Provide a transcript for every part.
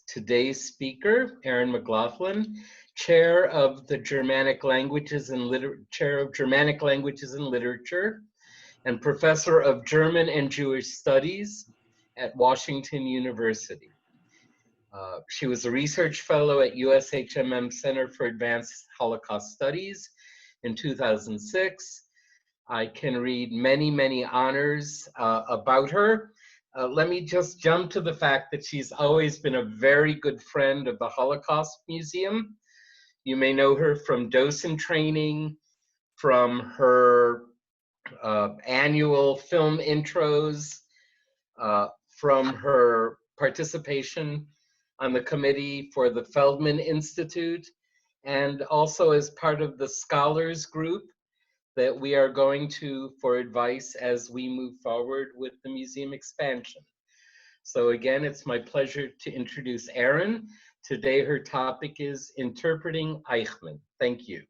today's speaker, Erin McGlothlin, Chair of the Germanic Languages and Literature, and Professor of German and Jewish Studies at Washington University. She was a research fellow at USHMM Center for Advanced Holocaust Studies in 2006. I can read many, many honors about her. Let me just jump to the fact that she's always been a very good friend of the Holocaust Museum. You may know her from docent training, from her annual film intros, from her participation on the committee for the Feldman Institute, and also as part of the scholars group that we are going to for advice as we move forward with the museum expansion. So again, it's my pleasure to introduce Erin. Today her topic is Interpreting Eichmann. Thank you.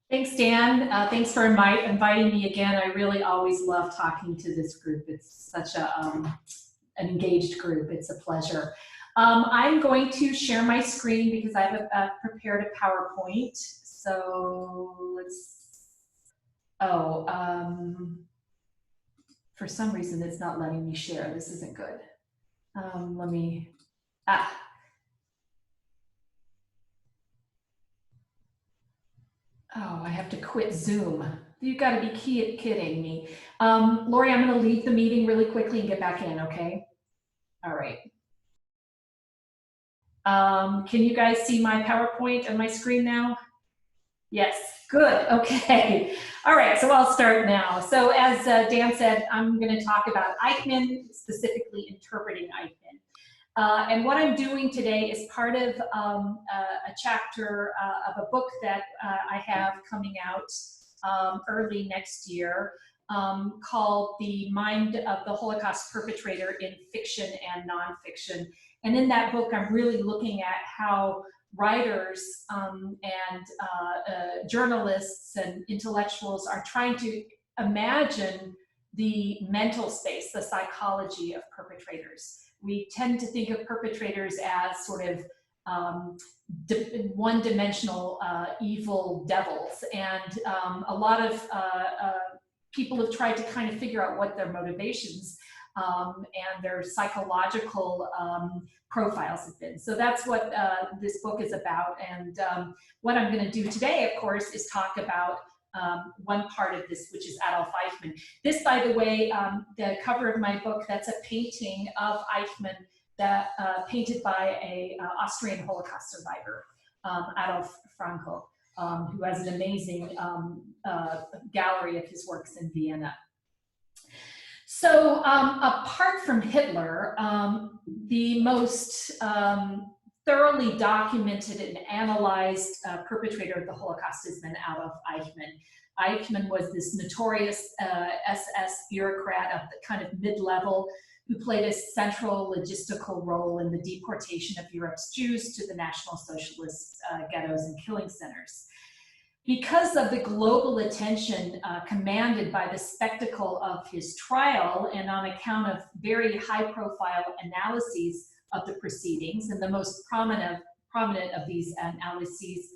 Thanks, Dan. Thanks for inviting me again. I really always love talking to this group. It's such an engaged group. It's a pleasure. I'm going to share my screen because I have prepared a PowerPoint. So let's, for some reason it's not letting me share. This isn't good. I have to quit Zoom. You've got to be kidding me. Lori, I'm going to leave the meeting really quickly and get back in, okay? All right. Can you guys see my PowerPoint on my screen now? Yes, good, okay. All right, so I'll start now. So as Dan said, I'm going to talk about Eichmann, specifically interpreting Eichmann. And what I'm doing today is part of a chapter of a book that I have coming out early next year called The Mind of the Holocaust Perpetrator in Fiction and Nonfiction. And in that book, I'm really looking at how writers and journalists and intellectuals are trying to imagine the mental space, the psychology of perpetrators. We tend to think of perpetrators as sort of one-dimensional evil devils, and a lot of people have tried to kind of figure out what their motivations and their psychological profiles have been. So that's what this book is about, and what I'm going to do today, of course, is talk about one part of this, which is Adolf Eichmann. This, by the way, the cover of my book, that's a painting of Eichmann that painted by a Austrian Holocaust survivor, Adolf Frankel, who has an amazing gallery of his works in Vienna. So apart from Hitler, the most thoroughly documented and analyzed perpetrator of the Holocaust has been Adolf Eichmann. Eichmann was this notorious SS bureaucrat of the kind of mid-level who played a central logistical role in the deportation of Europe's Jews to the National Socialist ghettos and killing centers. Because of the global attention commanded by the spectacle of his trial, and on account of very high-profile analyses of the proceedings, and the most prominent of these analyses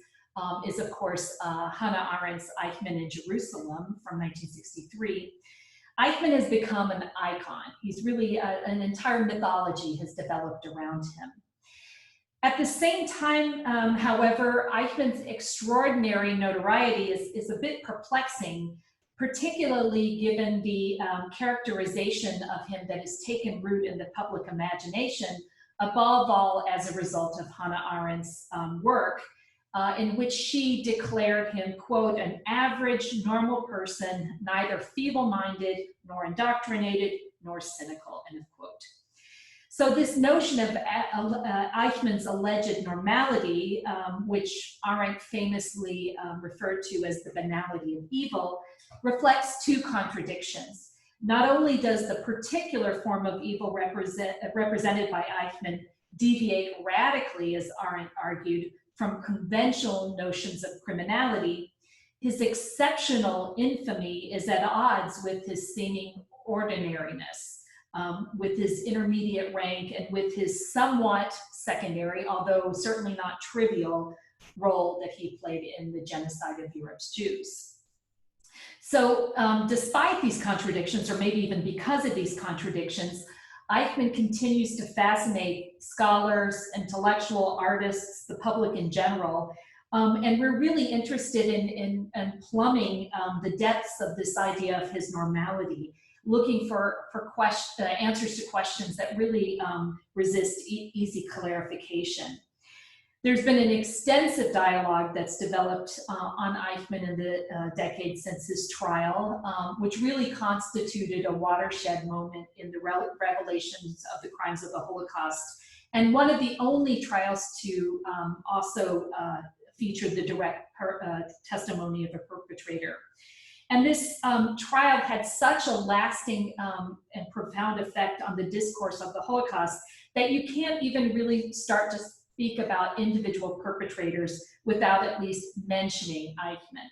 is, of course, Hannah Arendt's Eichmann in Jerusalem from 1963. Eichmann has become an icon. He's really, an entire mythology has developed around him. At the same time, however, Eichmann's extraordinary notoriety is a bit perplexing, particularly given the characterization of him that has taken root in the public imagination, above all as a result of Hannah Arendt's work, in which she declared him, quote, an average, normal person, neither feeble-minded, nor indoctrinated, nor cynical, end of quote. So this notion of Eichmann's alleged normality, which Arendt famously referred to as the banality of evil, reflects two contradictions. Not only does the particular form of evil represented by Eichmann deviate radically, as Arendt argued, from conventional notions of criminality, his exceptional infamy is at odds with his seeming ordinariness. with his intermediate rank and with his somewhat secondary, although certainly not trivial, role that he played in the genocide of Europe's Jews. So despite these contradictions, or maybe even because of these contradictions, Eichmann continues to fascinate scholars, intellectual artists, the public in general. And we're really interested in plumbing the depths of this idea of his normality, looking for answers to questions that really resist easy clarification. There's been an extensive dialogue that's developed on Eichmann in the decades since his trial, which really constituted a watershed moment in the revelations of the crimes of the Holocaust, and one of the only trials to also feature the direct testimony of a perpetrator. And this trial had such a lasting and profound effect on the discourse of the Holocaust that you can't even really start to speak about individual perpetrators without at least mentioning Eichmann.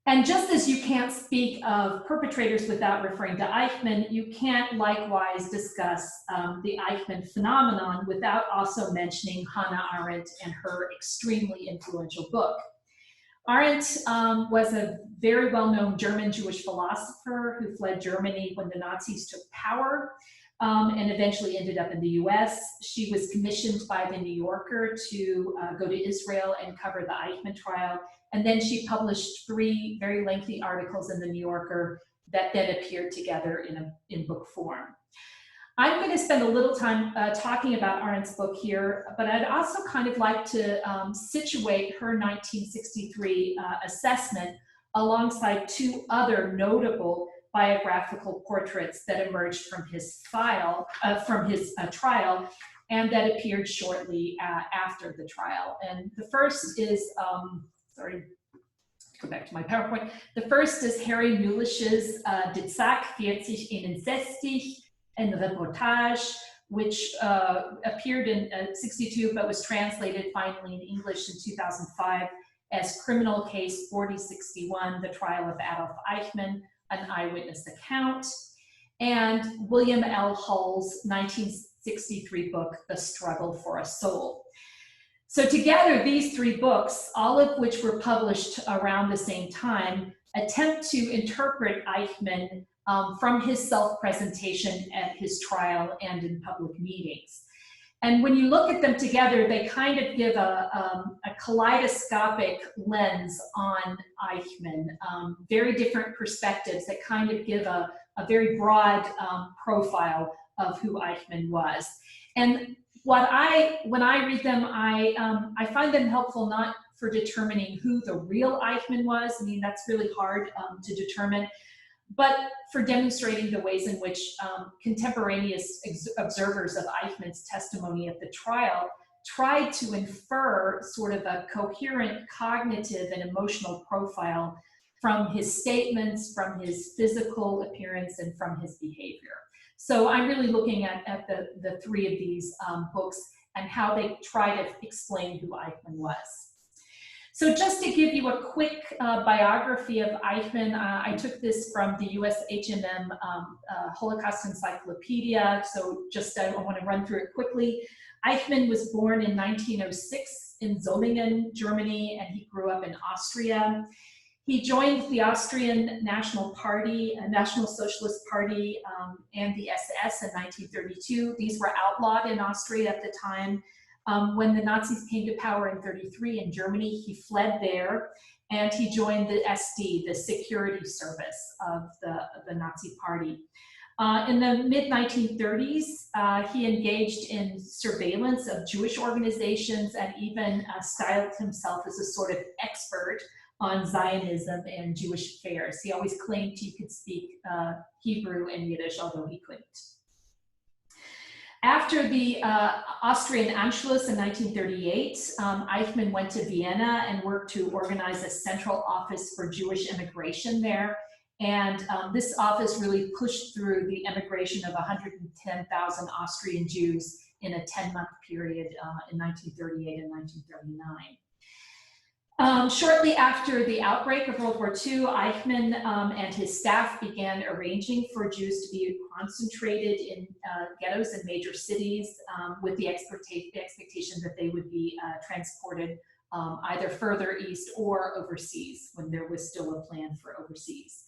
And just as you can't speak of perpetrators without referring to Eichmann, you can't likewise discuss the Eichmann phenomenon without also mentioning Hannah Arendt and her extremely influential book. Arendt was a very well-known German Jewish philosopher who fled Germany when the Nazis took power. And eventually ended up in the US. She was commissioned by the New Yorker to go to Israel and cover the Eichmann trial. And then she published 3 very lengthy articles in the New Yorker that then appeared together in book form. I'm going to spend a little time talking about Arendt's book here, but I'd also kind of like to situate her 1963 assessment alongside 2 other notable biographical portraits that emerged from his trial, and that appeared shortly after the trial. And the first is, sorry, go back to my PowerPoint. The first is Harry Mulisch's Die Zack 4061 in the Reportage, which appeared in 62, but was translated finally in English in 2005 as Criminal Case 4061, The Trial of Adolf Eichmann, an eyewitness account, and William L. Hull's 1963 book, The Struggle for a Soul. So together, these 3 books, all of which were published around the same time, attempt to interpret Eichmann from his self-presentation at his trial and in public meetings. And when you look at them together, they kind of give a kaleidoscopic lens on Eichmann, very different perspectives that kind of give a very broad profile of who Eichmann was. And when I read them, I find them helpful not for determining who the real Eichmann was. I mean, that's really hard to determine, but for demonstrating the ways in which contemporaneous observers of Eichmann's testimony at the trial tried to infer sort of a coherent cognitive and emotional profile from his statements, from his physical appearance, and from his behavior. So I'm really looking at the 3 of these books and how they try to explain who Eichmann was. So just to give you a quick biography of Eichmann, I took this from the US HMM Holocaust Encyclopedia, so just I want to run through it quickly. Eichmann was born in 1906 in Solingen, Germany, and he grew up in Austria. He joined the Austrian National Party, National Socialist Party, and the SS in 1932. These were outlawed in Austria at the time. When the Nazis came to power in 1933 in Germany, he fled there and he joined the SD, the security service of the Nazi Party. In the mid-1930s, he engaged in surveillance of Jewish organizations and even styled himself as a sort of expert on Zionism and Jewish affairs. He always claimed he could speak Hebrew and Yiddish, although he couldn't. After the Austrian Anschluss in 1938, Eichmann went to Vienna and worked to organize a central office for Jewish immigration there. And this office really pushed through the immigration of 110,000 Austrian Jews in a 10-month period in 1938 and 1939. Shortly after the outbreak of World War II, Eichmann and his staff began arranging for Jews to be concentrated in ghettos in major cities with the expectation that they would be transported either further east or overseas when there was still a plan for overseas.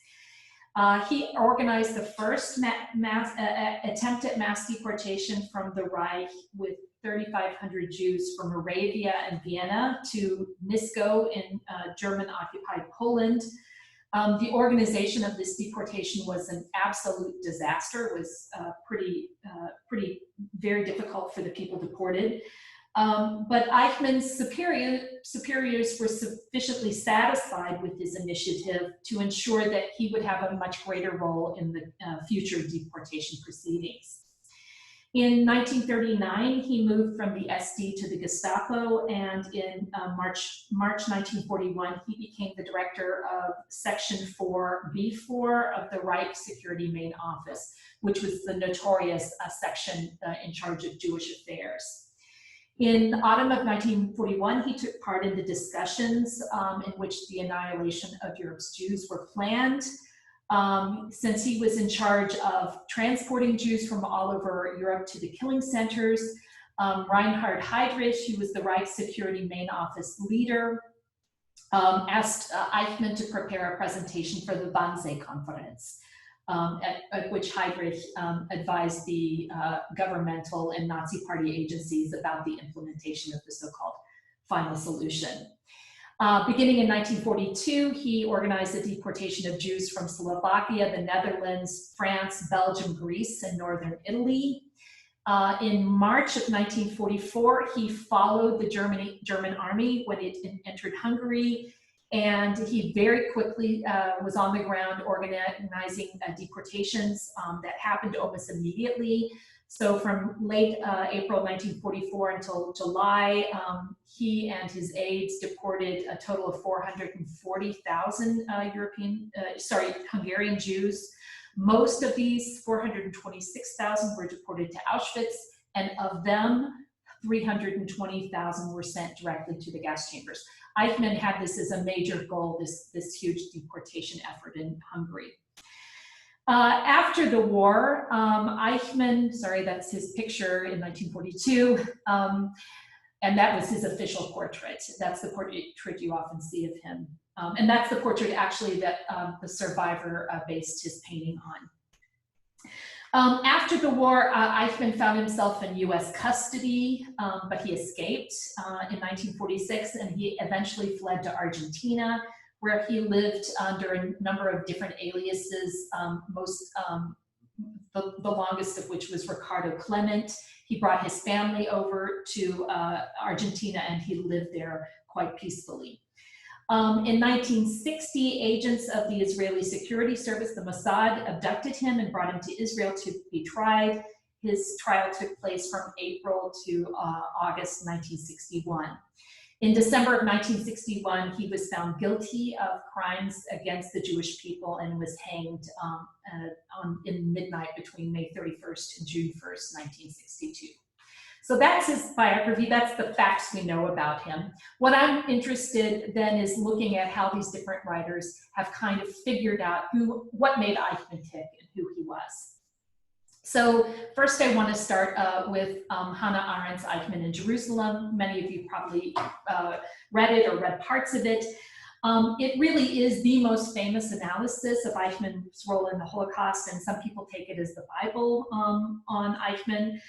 He organized the first attempt at mass deportation from the Reich with 3,500 Jews from Moravia and Vienna to Nisko in German-occupied Poland. The organization of this deportation was an absolute disaster. It was very difficult for the people deported. But Eichmann's superiors were sufficiently satisfied with his initiative to ensure that he would have a much greater role in the future deportation proceedings. In 1939, he moved from the SD to the Gestapo, and in March 1941, he became the director of Section 4B4 of the Reich Security Main Office, which was the notorious section in charge of Jewish affairs. In autumn of 1941, he took part in the discussions in which the annihilation of Europe's Jews were planned. Since he was in charge of transporting Jews from all over Europe to the killing centers, Reinhard Heydrich, who was the Reich Security Main Office leader, asked Eichmann to prepare a presentation for the Wannsee Conference, at which Heydrich advised the governmental and Nazi party agencies about the implementation of the so-called final solution. Beginning in 1942, he organized the deportation of Jews from Slovakia, the Netherlands, France, Belgium, Greece, and northern Italy. In March of 1944, he followed the German army when it entered Hungary, and he very quickly was on the ground organizing deportations that happened almost immediately. So from late April 1944 until July, he and his aides deported a total of 440,000 Hungarian Jews. Most of these, 426,000, were deported to Auschwitz, and of them, 320,000 were sent directly to the gas chambers. Eichmann had this as a major goal, this huge deportation effort in Hungary. After the war, Eichmann, that's his picture in 1942, and that was his official portrait. That's the portrait you often see of him. And that's the portrait actually that the survivor based his painting on. After the war, Eichmann found himself in US custody, but he escaped in 1946, and he eventually fled to Argentina, where he lived under a number of different aliases, the longest of which was Ricardo Clement. He brought his family over to Argentina, and he lived there quite peacefully. In 1960, agents of the Israeli Security Service, the Mossad, abducted him and brought him to Israel to be tried. His trial took place from April to August 1961. In December of 1961, he was found guilty of crimes against the Jewish people and was hanged in midnight between May 31st and June 1st, 1962. So that's his biography. That's the facts we know about him. What I'm interested then is looking at how these different writers have kind of figured out what made Eichmann tick and who he was. So first I want to start with Hannah Arendt's Eichmann in Jerusalem. Many of you probably read it or read parts of it. It really is the most famous analysis of Eichmann's role in the Holocaust, and some people take it as the Bible on Eichmann.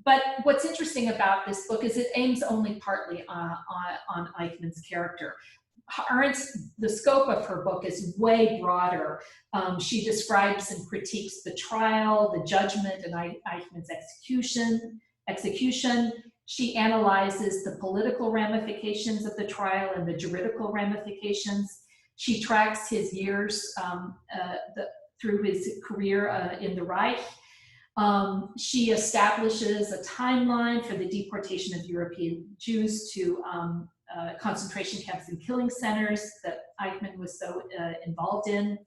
But what's interesting about this book is it aims only partly on Eichmann's character. The scope of her book is way broader. She describes and critiques the trial, the judgment, and Eichmann's execution. She analyzes the political ramifications of the trial and the juridical ramifications. She tracks his years through his career in the Reich. She establishes a timeline for the deportation of European Jews to concentration camps and killing centers that Eichmann was so involved in.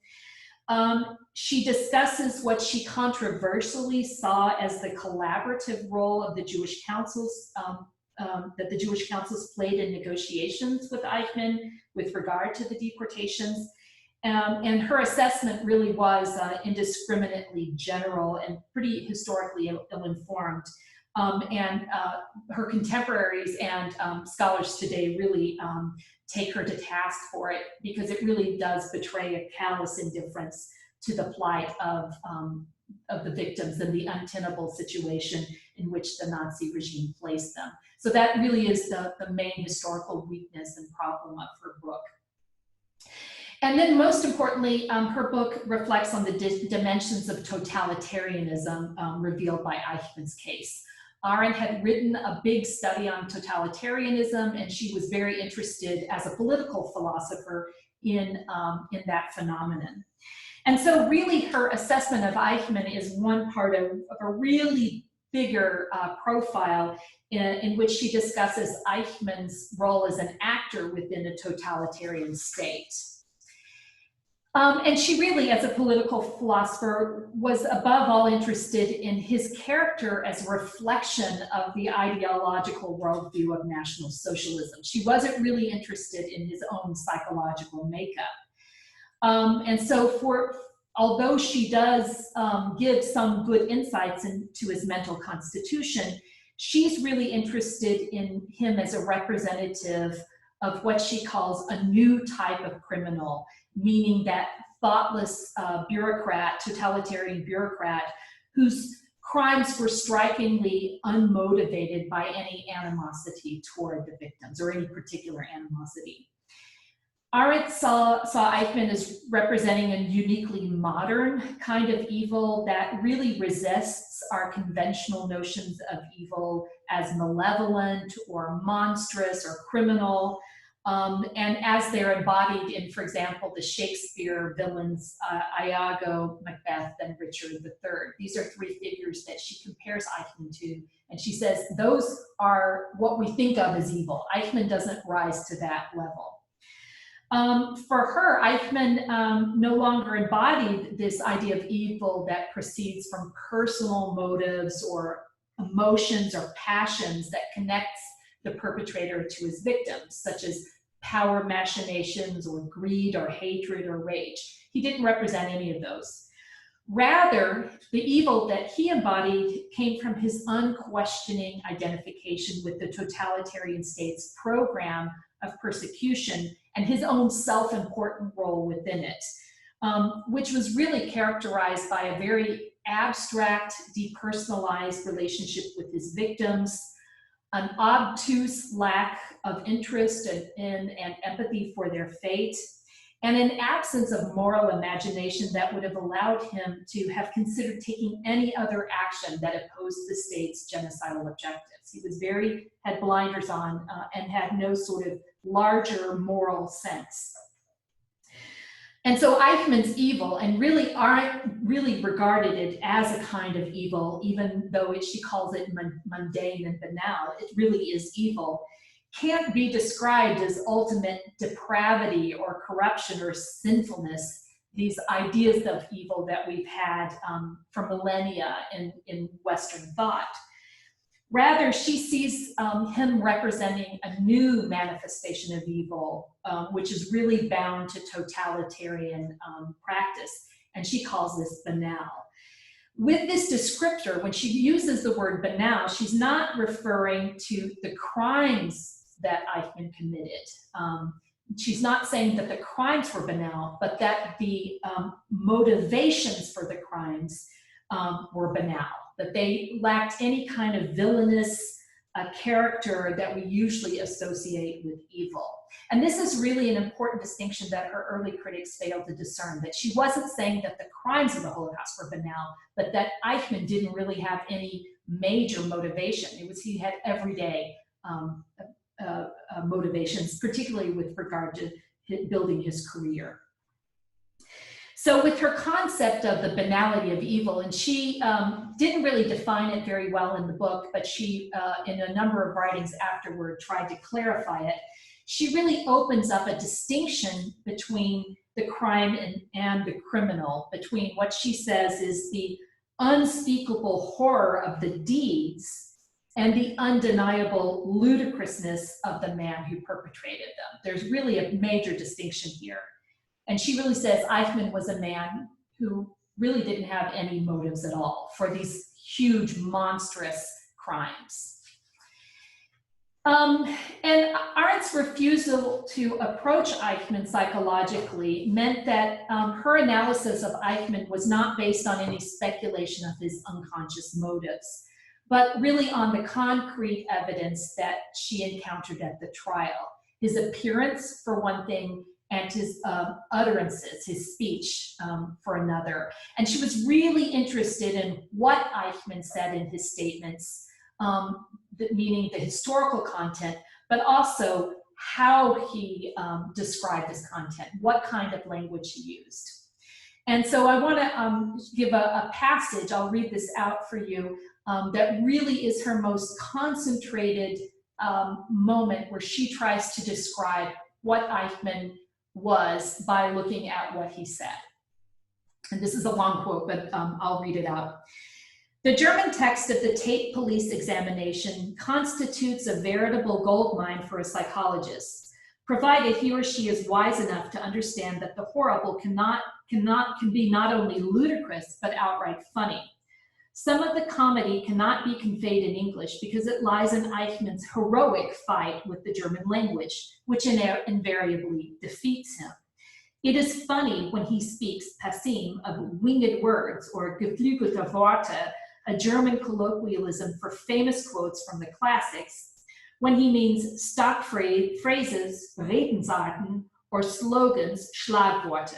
She discusses what she controversially saw as the collaborative role of the Jewish councils that the Jewish councils played in negotiations with Eichmann with regard to the deportations. And her assessment really was indiscriminately general and pretty historically ill-informed. And her contemporaries and scholars today really take her to task for it, because it really does betray a callous indifference to the plight of the victims and the untenable situation in which the Nazi regime placed them. So that really is the main historical weakness and problem of her book. And then most importantly, her book reflects on the dimensions of totalitarianism revealed by Eichmann's case. Erin had written a big study on totalitarianism, and she was very interested as a political philosopher in that phenomenon. And so really her assessment of Eichmann is one part of a really bigger profile in which she discusses Eichmann's role as an actor within a totalitarian state. And she really, as a political philosopher, was above all interested in his character as a reflection of the ideological worldview of National Socialism. She wasn't really interested in his own psychological makeup. And so although she does give some good insights into his mental constitution, she's really interested in him as a representative of what she calls a new type of criminal, meaning that thoughtless bureaucrat, totalitarian bureaucrat, whose crimes were strikingly unmotivated by any animosity toward the victims or any particular animosity. Arendt saw Eichmann as representing a uniquely modern kind of evil that really resists our conventional notions of evil as malevolent or monstrous or criminal, and as they're embodied in, for example, the Shakespeare villains Iago, Macbeth, and Richard III. These are three figures that she compares Eichmann to, and she says those are what we think of as evil. Eichmann doesn't rise to that level. For her, Eichmann no longer embodied this idea of evil that proceeds from personal motives or emotions or passions that connects the perpetrator to his victims, such as power machinations or greed or hatred or rage. He didn't represent any of those. Rather, the evil that he embodied came from his unquestioning identification with the totalitarian state's program of persecution and his own self-important role within it, which was really characterized by a very abstract, depersonalized relationship with his victims, an obtuse lack of interest and empathy for their fate, and an absence of moral imagination that would have allowed him to have considered taking any other action that opposed the state's genocidal objectives. He was had blinders on and had no sort of larger moral sense. And so Eichmann's evil, and really Arendt really regarded it as a kind of evil, even though she calls it mundane and banal, it really is evil, can't be described as ultimate depravity or corruption or sinfulness, these ideas of evil that we've had for millennia in Western thought. Rather, she sees him representing a new manifestation of evil, which is really bound to totalitarian practice, and she calls this banal. With this descriptor, when she uses the word banal, she's not referring to the crimes that Eichmann committed. She's not saying that the crimes were banal, but that the motivations for the crimes were banal, that they lacked any kind of villainous character that we usually associate with evil. And this is really an important distinction that her early critics failed to discern, that she wasn't saying that the crimes of the Holocaust were banal, but that Eichmann didn't really have any major motivation. It was he had everyday motivations, particularly with regard to building his career. So with her concept of the banality of evil, and she didn't really define it very well in the book, but she, in a number of writings afterward, tried to clarify it. She really opens up a distinction between the crime and the criminal, between what she says is the unspeakable horror of the deeds and the undeniable ludicrousness of the man who perpetrated them. There's really a major distinction here. And she really says Eichmann was a man who really didn't have any motives at all for these huge, monstrous crimes. And Arendt's refusal to approach Eichmann psychologically meant that her analysis of Eichmann was not based on any speculation of his unconscious motives, but really on the concrete evidence that she encountered at the trial. His appearance, for one thing, and his utterances, his speech, for another. And she was really interested in what Eichmann said in his statements, meaning the historical content, but also how he described his content, what kind of language he used. And so I want to give a passage, I'll read this out for you, that really is her most concentrated moment where she tries to describe what Eichmann was by looking at what he said. And this is a long quote, but I'll read it out. The German text of the Tate police examination constitutes a veritable goldmine for a psychologist, provided he or she is wise enough to understand that the horrible can be not only ludicrous, but outright funny. Some of the comedy cannot be conveyed in English because it lies in Eichmann's heroic fight with the German language, which invariably defeats him. It is funny when he speaks passim of winged words or geflügelte Worte, a German colloquialism for famous quotes from the classics, when he means stock phrases, Redensarten, or slogans, Schlagworte.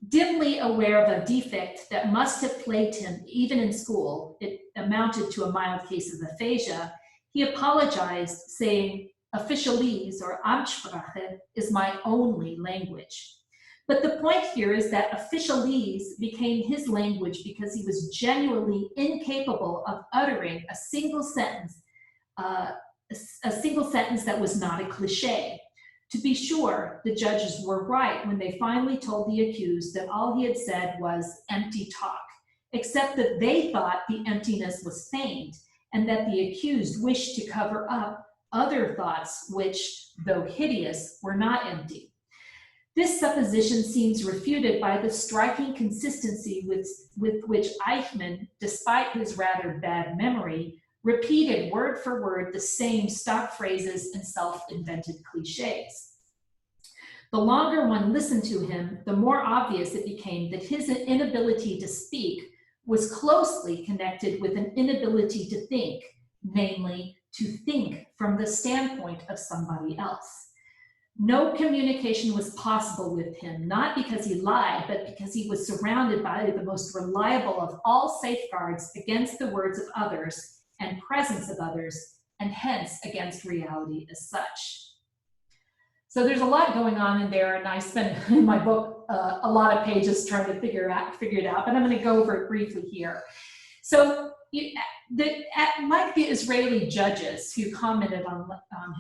Dimly aware of a defect that must have plagued him even in school, it amounted to a mild case of aphasia, he apologized, saying, Officialese or Amtssprache is my only language. But the point here is that officialese became his language because he was genuinely incapable of uttering a single sentence that was not a cliche. To be sure, the judges were right when they finally told the accused that all he had said was empty talk, except that they thought the emptiness was feigned and that the accused wished to cover up other thoughts which, though hideous, were not empty. This supposition seems refuted by the striking consistency with which Eichmann, despite his rather bad memory, repeated word for word the same stock phrases and self-invented cliches. The longer one listened to him, the more obvious it became that his inability to speak was closely connected with an inability to think, namely, to think from the standpoint of somebody else. No communication was possible with him, not because he lied, but because he was surrounded by the most reliable of all safeguards against the words of others and presence of others, and hence against reality as such. So there's a lot going on in there, and I spend in my book a lot of pages trying to figure it out, but I'm going to go over it briefly here. So like the Israeli judges who commented on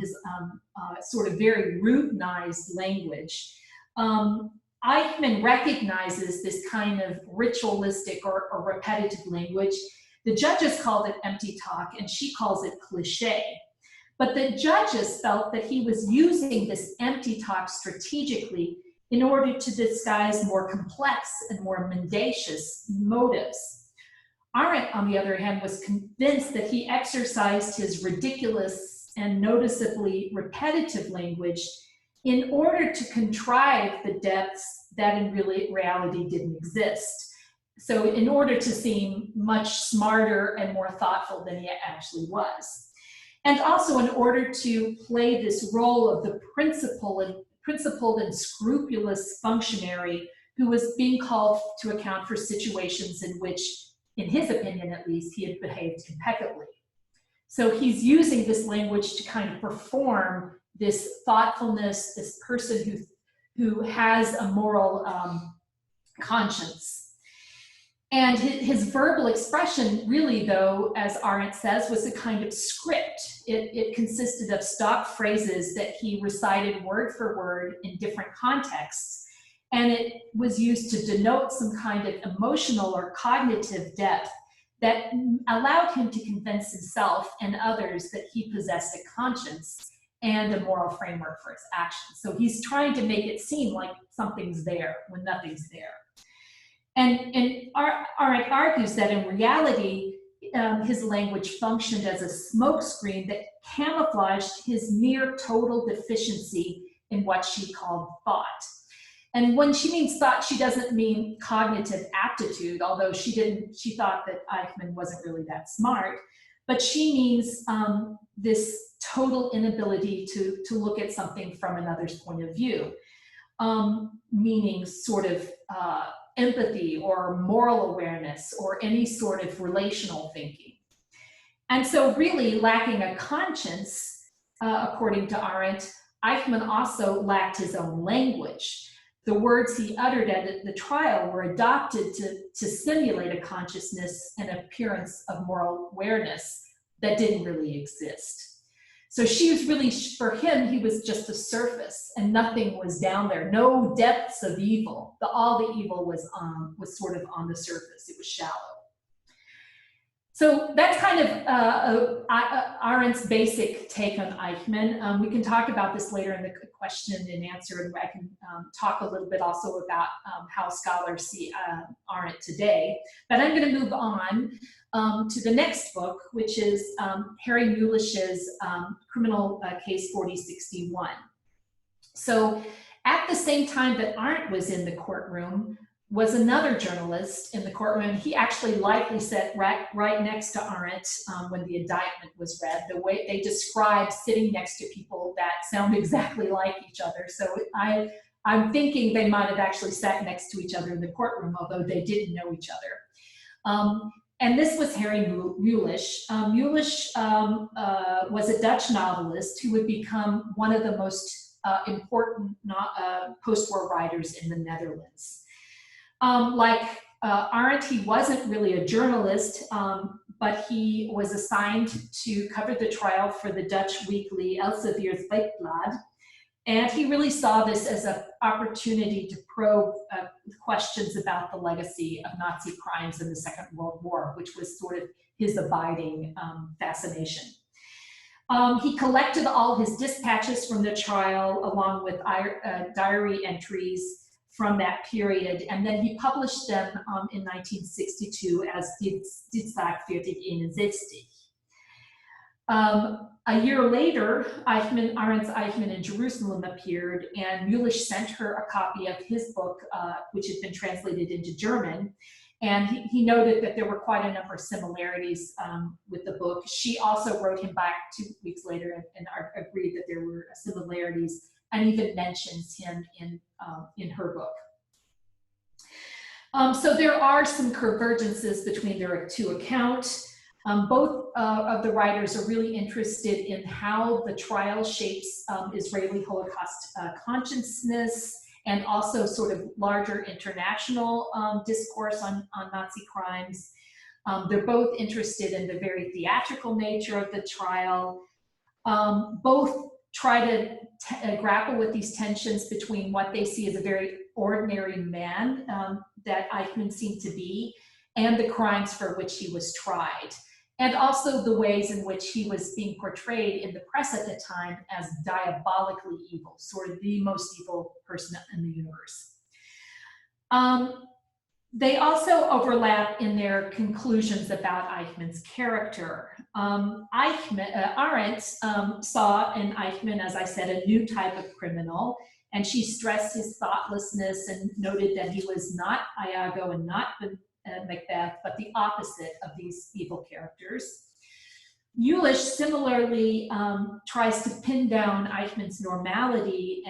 his sort of very routinized language, Eichmann recognizes this kind of ritualistic or repetitive language. The judges called it empty talk, and she calls it cliche. But the judges felt that he was using this empty talk strategically in order to disguise more complex and more mendacious motives. Arendt, on the other hand, was convinced that he exercised his ridiculous and noticeably repetitive language in order to contrive the depths that in reality didn't exist. So in order to seem much smarter and more thoughtful than he actually was. And also in order to play this role of the principled and scrupulous functionary who was being called to account for situations in which, in his opinion at least, he had behaved impeccably. So he's using this language to kind of perform this thoughtfulness, this person who has a moral conscience. And his verbal expression really, though, as Arendt says, was a kind of script. It consisted of stock phrases that he recited word for word in different contexts. And it was used to denote some kind of emotional or cognitive depth that allowed him to convince himself and others that he possessed a conscience and a moral framework for his actions. So he's trying to make it seem like something's there when nothing's there. And Arendt argues that in reality, his language functioned as a smokescreen that camouflaged his near total deficiency in what she called thought. And when she means thought, she doesn't mean cognitive aptitude, although she thought that Eichmann wasn't really that smart, but she means this total inability to look at something from another's point of view, meaning sort of empathy or moral awareness or any sort of relational thinking. And so really lacking a conscience, according to Arendt, Eichmann also lacked his own language. The words he uttered at the trial were adopted to simulate a consciousness and appearance of moral awareness that didn't really exist. So she was really, for him, he was just a surface and nothing was down there, no depths of evil. All the evil was sort of on the surface, it was shallow. So that's kind of Arendt's basic take on Eichmann. We can talk about this later in the question and answer, and I can talk a little bit also about how scholars see Arendt today. But I'm going to move on to the next book, which is Harry Mulisch's Criminal Case 4061. So at the same time that Arendt was in the courtroom, was another journalist in the courtroom. He actually likely sat right next to Arendt when the indictment was read. The way they described sitting next to people that sound exactly like each other. So I'm thinking they might have actually sat next to each other in the courtroom, although they didn't know each other. And this was Harry Mulisch. Mulisch was a Dutch novelist who would become one of the most important post-war writers in the Netherlands. Like Arendt, he wasn't really a journalist, but he was assigned to cover the trial for the Dutch weekly Elsevier's Weekblad. And he really saw this as an opportunity to probe questions about the legacy of Nazi crimes in the Second World War, which was sort of his abiding fascination. He collected all his dispatches from the trial along with diary entries from that period, and then he published them in 1962 as Die Zaak 4061. A year later, Arendt's Eichmann in Jerusalem appeared, and Mulisch sent her a copy of his book, which had been translated into German, and he noted that there were quite a number of similarities with the book. She also wrote him back 2 weeks later and agreed that there were similarities, and even mentions him in her book. So there are some convergences between their two accounts. Both of the writers are really interested in how the trial shapes Israeli Holocaust consciousness and also sort of larger international discourse on Nazi crimes. They're both interested in the very theatrical nature of the trial. Both try to grapple with these tensions between what they see as a very ordinary man that Eichmann seemed to be and the crimes for which he was tried, and also the ways in which he was being portrayed in the press at the time as diabolically evil, sort of the most evil person in the universe. They also overlap in their conclusions about Eichmann's character. Arendt saw in Eichmann, as I said, a new type of criminal, and she stressed his thoughtlessness and noted that he was not Iago and not Macbeth, but the opposite of these evil characters. Mulisch similarly tries to pin down Eichmann's normality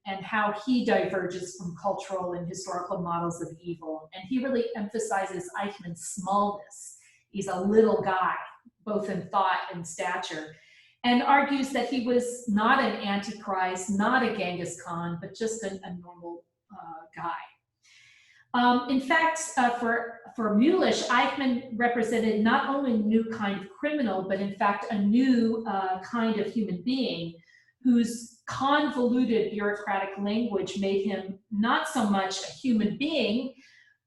and how he diverges from cultural and historical models of evil. And he really emphasizes Eichmann's smallness. He's a little guy, both in thought and stature, and argues that he was not an antichrist, not a Genghis Khan, but just a normal guy. In fact, for Mulisch, Eichmann represented not only a new kind of criminal, but in fact a new kind of human being whose convoluted bureaucratic language made him not so much a human being,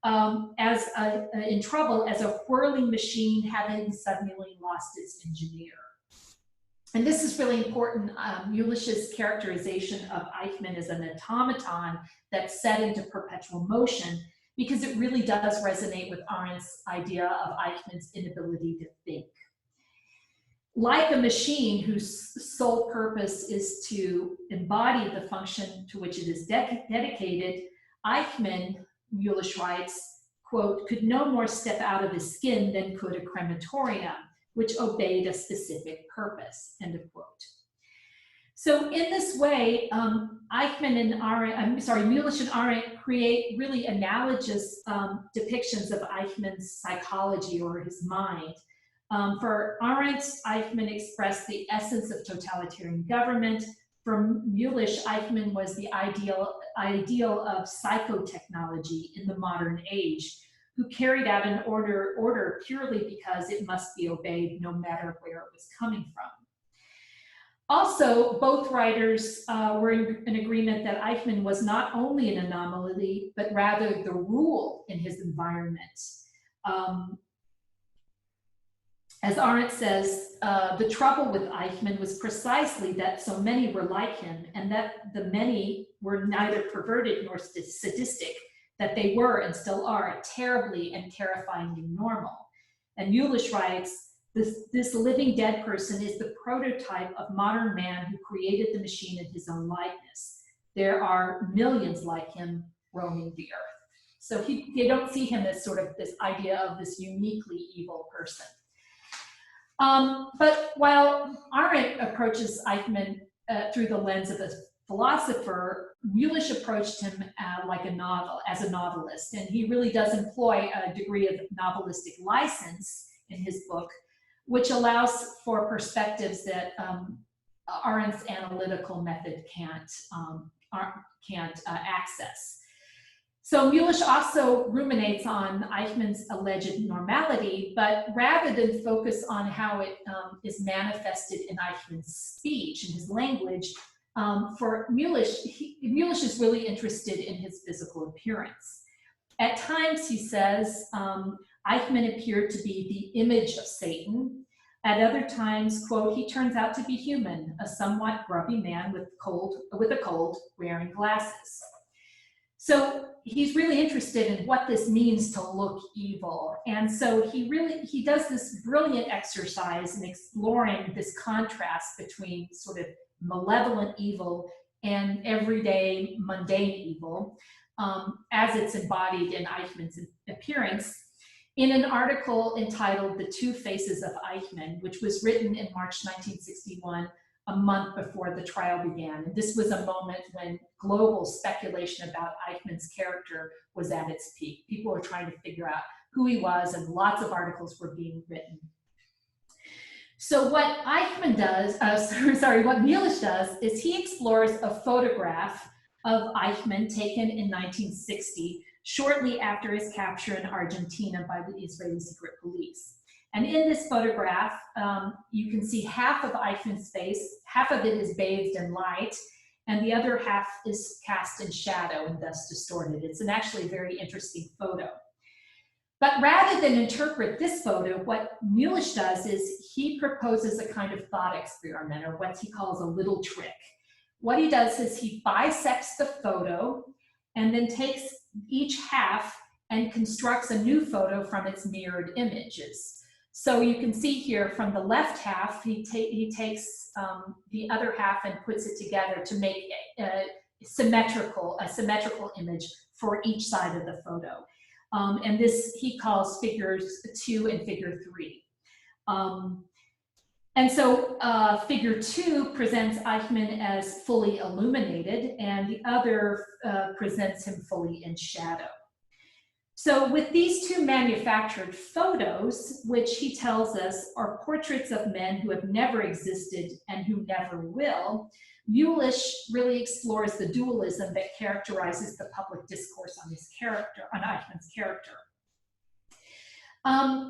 in trouble as a whirling machine having suddenly lost its engineer. And this is really important, Mulisch's characterization of Eichmann as an automaton that's set into perpetual motion, because it really does resonate with Arendt's idea of Eichmann's inability to think. Like a machine whose sole purpose is to embody the function to which it is dedicated, Eichmann, Mulisch writes, quote, could no more step out of his skin than could a crematorium, which obeyed a specific purpose, end of quote. So in this way, Mulisch and Arendt create really analogous depictions of Eichmann's psychology or his mind. For Arendt, Eichmann expressed the essence of totalitarian government. For Mulisch, Eichmann was the ideal of psychotechnology in the modern age, who carried out an order purely because it must be obeyed no matter where it was coming from. Also, both writers were in agreement that Eichmann was not only an anomaly, but rather the rule in his environment. As Arendt says, the trouble with Eichmann was precisely that so many were like him, and that the many were neither perverted nor sadistic, that they were and still are terribly and terrifyingly normal. And Mulisch writes, this living dead person is the prototype of modern man who created the machine in his own likeness. There are millions like him roaming the earth. So you don't see him as sort of this idea of this uniquely evil person. But while Arendt approaches Eichmann through the lens of a philosopher, Mulisch approached him as a novelist, and he really does employ a degree of novelistic license in his book, which allows for perspectives that Arendt's analytical method can't access. So Mulisch also ruminates on Eichmann's alleged normality, but rather than focus on how it is manifested in Eichmann's speech and his language, for Mulisch, Mulisch is really interested in his physical appearance. At times, he says, Eichmann appeared to be the image of Satan. At other times, quote, he turns out to be human, a somewhat grubby man with a cold, wearing glasses. So he's really interested in what this means to look evil. And so he does this brilliant exercise in exploring this contrast between sort of malevolent evil and everyday mundane evil, as it's embodied in Eichmann's appearance, in an article entitled The Two Faces of Eichmann, which was written in March 1961, a month before the trial began. And this was a moment when global speculation about Eichmann's character was at its peak. People were trying to figure out who he was, and lots of articles were being written. So what Eichmann does, what Mulisch does, is he explores a photograph of Eichmann taken in 1960, shortly after his capture in Argentina by the Israeli secret police. And in this photograph, you can see half of Eichmann's face, half of it is bathed in light, and the other half is cast in shadow and thus distorted. It's an actually very interesting photo. But rather than interpret this photo, what Mulisch does is he proposes a kind of thought experiment, or what he calls a little trick. What he does is he bisects the photo and then takes each half and constructs a new photo from its mirrored images. So you can see here from the left half, he takes the other half and puts it together to make a symmetrical image for each side of the photo. And this he calls figures 2 and figure 3. And so figure 2 presents Eichmann as fully illuminated, and the other presents him fully in shadow. So with these two manufactured photos, which he tells us are portraits of men who have never existed and who never will, Mulisch really explores the dualism that characterizes the public discourse on his character, on Eichmann's character.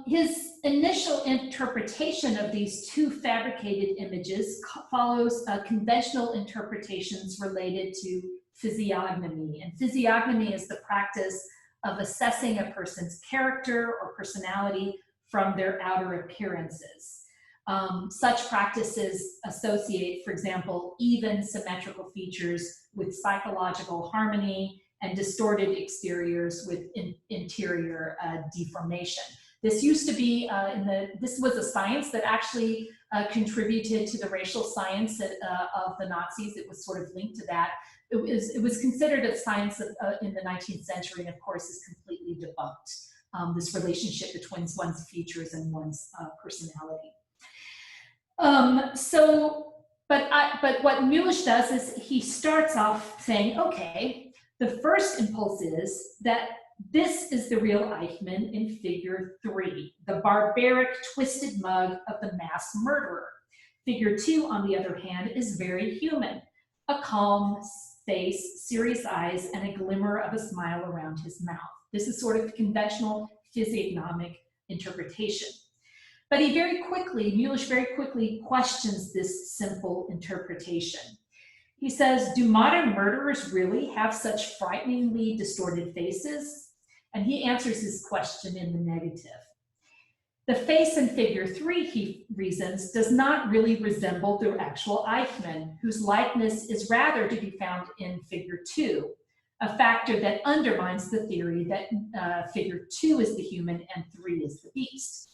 His initial interpretation of these two fabricated images follows conventional interpretations related to physiognomy. And physiognomy is the practice of assessing a person's character or personality from their outer appearances. Such practices associate, for example, even symmetrical features with psychological harmony and distorted exteriors with interior deformation. This used to be this was a science that actually contributed to the racial science of the Nazis. It was sort of linked to that. It was considered a science in the 19th century, and of course is completely debunked, this relationship between one's features and one's personality. But what Mulisch does is he starts off saying, okay, the first impulse is that this is the real Eichmann in figure 3, the barbaric, twisted mug of the mass murderer. Figure 2, on the other hand, is very human, a calm face, serious eyes, and a glimmer of a smile around his mouth. This is sort of conventional physiognomic interpretation. But Mulisch very quickly questions this simple interpretation. He says, do modern murderers really have such frighteningly distorted faces? And he answers his question in the negative. The face in figure 3, he reasons, does not really resemble the actual Eichmann, whose likeness is rather to be found in figure 2, a factor that undermines the theory that figure 2 is the human and 3 is the beast.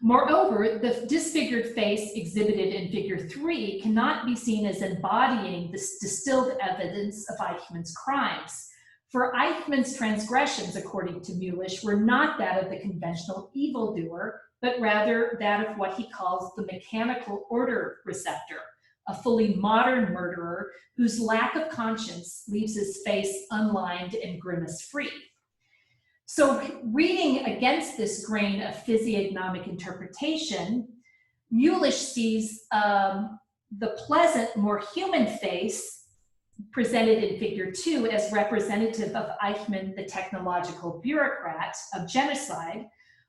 Moreover, the disfigured face exhibited in figure 3 cannot be seen as embodying this distilled evidence of Eichmann's crimes. For Eichmann's transgressions, according to Mulisch, were not that of the conventional evildoer, but rather that of what he calls the mechanical order receptor, a fully modern murderer whose lack of conscience leaves his face unlined and grimace-free. So reading against this grain of physiognomic interpretation, Mulisch sees the pleasant, more human face presented in figure 2 as representative of Eichmann, the technological bureaucrat of genocide,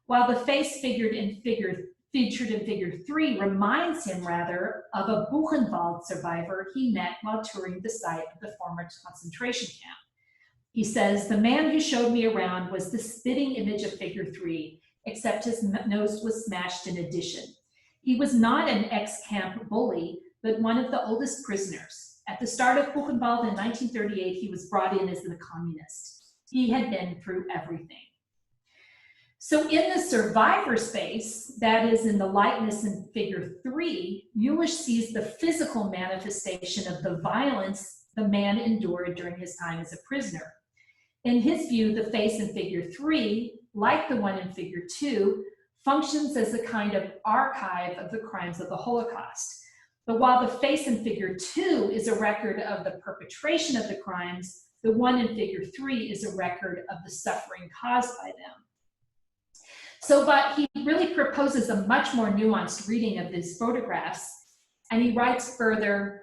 while the face featured in figure 3 reminds him rather of a Buchenwald survivor he met while touring the site of the former concentration camp. He says, the man who showed me around was the spitting image of figure 3, except his nose was smashed in addition. He was not an ex-camp bully, but one of the oldest prisoners. At the start of Buchenwald in 1938, he was brought in as a communist. He had been through everything. So in the survivor space, that is in the likeness in figure 3, Mulisch sees the physical manifestation of the violence the man endured during his time as a prisoner. In his view, the face in figure 3, like the one in figure 2, functions as a kind of archive of the crimes of the Holocaust. But while the face in figure 2 is a record of the perpetration of the crimes, the one in figure 3 is a record of the suffering caused by them. So, but he really proposes a much more nuanced reading of these photographs, and he writes further,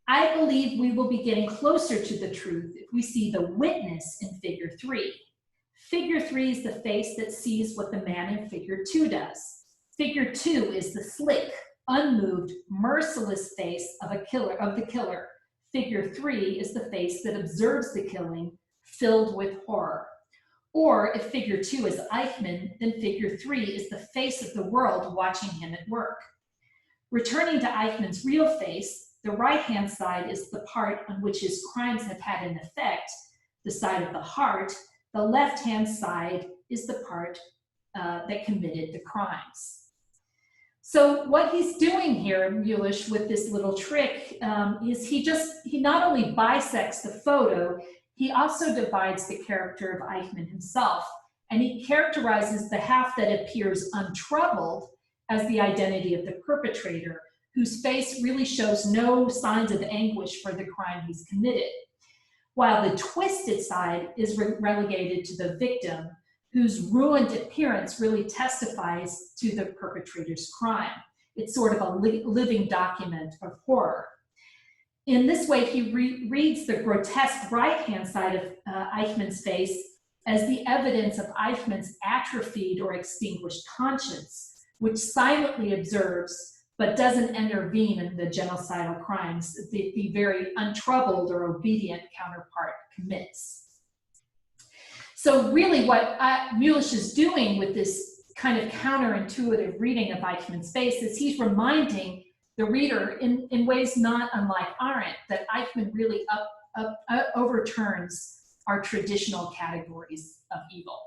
I believe we will be getting closer to the truth if we see the witness in figure 3. Figure 3 is the face that sees what the man in figure 2 does. Figure 2 is the slick, unmoved, merciless face of the killer. Figure 3 is the face that observes the killing, filled with horror. Or if figure 2 is Eichmann, then figure 3 is the face of the world watching him at work. Returning to Eichmann's real face, the right-hand side is the part on which his crimes have had an effect, the side of the heart. The left-hand side is the part that committed the crimes. So what he's doing here, Mulisch, with this little trick, is he not only bisects the photo, he also divides the character of Eichmann himself, and he characterizes the half that appears untroubled as the identity of the perpetrator, whose face really shows no signs of anguish for the crime he's committed, while the twisted side is relegated to the victim, whose ruined appearance really testifies to the perpetrator's crime. It's sort of a living document of horror. In this way, he reads the grotesque right-hand side of Eichmann's face as the evidence of Eichmann's atrophied or extinguished conscience, which silently observes but doesn't intervene in the genocidal crimes the very untroubled or obedient counterpart commits. So really what Mulisch is doing with this kind of counterintuitive reading of Eichmann's face is he's reminding the reader in ways not unlike Arendt that Eichmann really overturns our traditional categories of evil.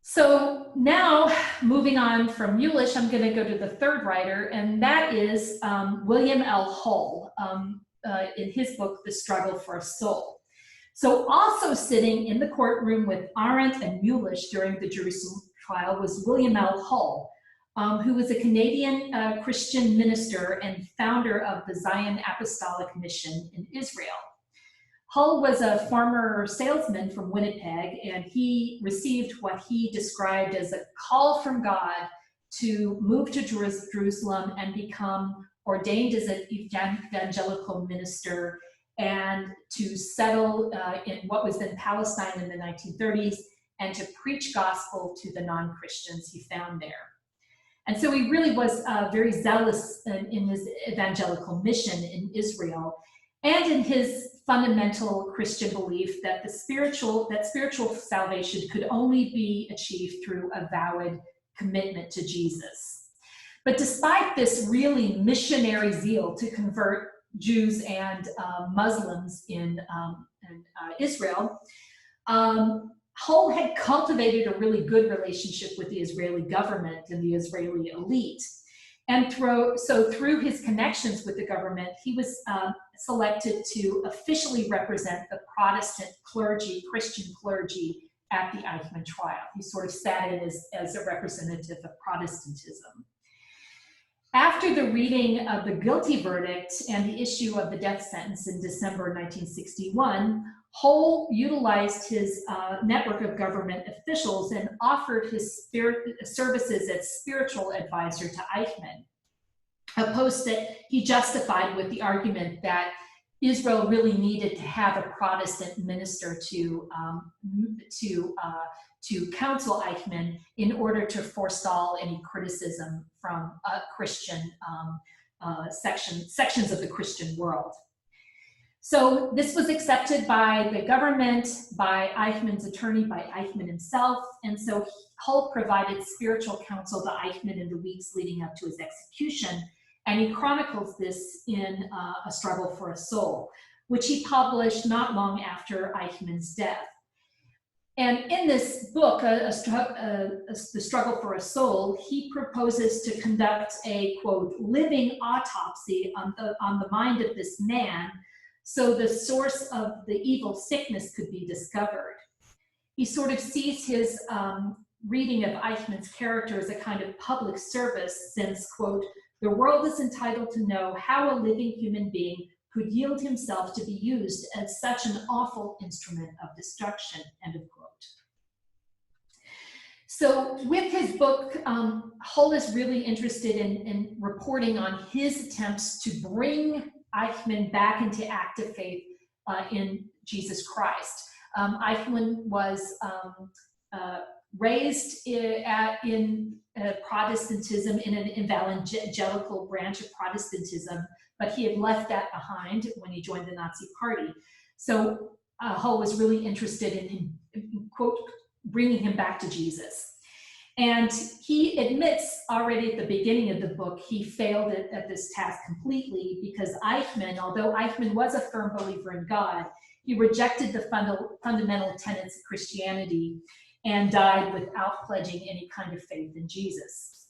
So now, moving on from Mulisch, I'm going to go to the third writer, and that is William L. Hull in his book, The Struggle for a Soul. So also sitting in the courtroom with Arendt and Mulisch during the Jerusalem trial was William L. Hull, who was a Canadian Christian minister and founder of the Zion Apostolic Mission in Israel. Hull was a former salesman from Winnipeg, and he received what he described as a call from God to move to Jerusalem and become ordained as an evangelical minister and to settle in what was then Palestine in the 1930s and to preach gospel to the non-Christians he found there. And so he really was very zealous in his evangelical mission in Israel and in his fundamental Christian belief that spiritual salvation could only be achieved through a vowed commitment to Jesus. But despite this really missionary zeal to convert Jews and Muslims in Israel, Hull had cultivated a really good relationship with the Israeli government and the Israeli elite. And through his connections with the government, he was selected to officially represent the Protestant clergy, Christian clergy, at the Eichmann trial. He sort of sat in as a representative of Protestantism. After the reading of the guilty verdict and the issue of the death sentence in December 1961, Hull utilized his network of government officials and offered his services as spiritual advisor to Eichmann, a post that he justified with the argument that Israel really needed to have a Protestant minister to counsel Eichmann in order to forestall any criticism from Christian sections of the Christian world. So this was accepted by the government, by Eichmann's attorney, by Eichmann himself, and so Hull provided spiritual counsel to Eichmann in the weeks leading up to his execution, and he chronicles this in A Struggle for a Soul, which he published not long after Eichmann's death. And in this book, The Struggle for a Soul, he proposes to conduct a, quote, living autopsy on the mind of this man, so the source of the evil sickness could be discovered. He sort of sees his reading of Eichmann's character as a kind of public service, since, quote, the world is entitled to know how a living human being could yield himself to be used as such an awful instrument of destruction, end of quote. So with his book, Hull is really interested in reporting on his attempts to bring Eichmann back into active faith in Jesus Christ. Eichmann was raised in Protestantism, in an evangelical branch of Protestantism, but he had left that behind when he joined the Nazi Party. So Hull was really interested in him, quote, bringing him back to Jesus. And he admits already at the beginning of the book, he failed at this task completely because Eichmann, although Eichmann was a firm believer in God, he rejected the fundamental tenets of Christianity and died without pledging any kind of faith in Jesus.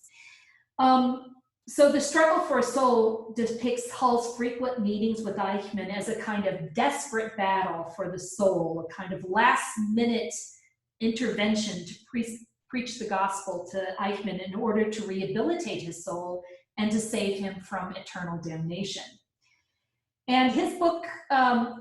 So The Struggle for a Soul depicts Hull's frequent meetings with Eichmann as a kind of desperate battle for the soul, a kind of last-minute intervention to preach the gospel to Eichmann in order to rehabilitate his soul and to save him from eternal damnation. And his book,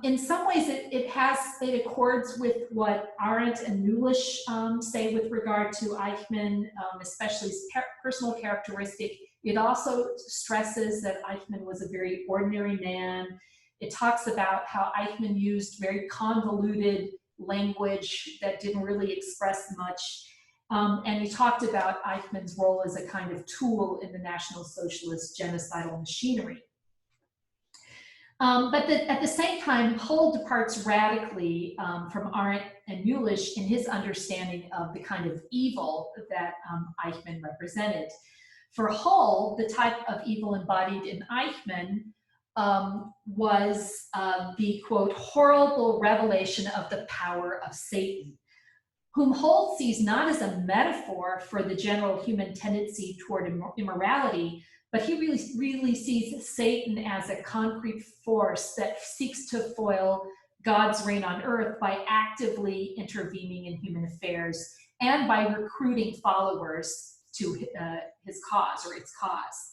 in some ways, it accords with what Arendt and Mulisch say with regard to Eichmann, especially his personal characteristic. It also stresses that Eichmann was a very ordinary man. It talks about how Eichmann used very convoluted language that didn't really express much. And he talked about Eichmann's role as a kind of tool in the National Socialist genocidal machinery. But at the same time, Hull departs radically from Arendt and Mulisch in his understanding of the kind of evil that Eichmann represented. For Hull, the type of evil embodied in Eichmann was the, quote, horrible revelation of the power of Satan, whom Hull sees not as a metaphor for the general human tendency toward immorality, but he really sees Satan as a concrete force that seeks to foil God's reign on earth by actively intervening in human affairs and by recruiting followers to his cause or its cause.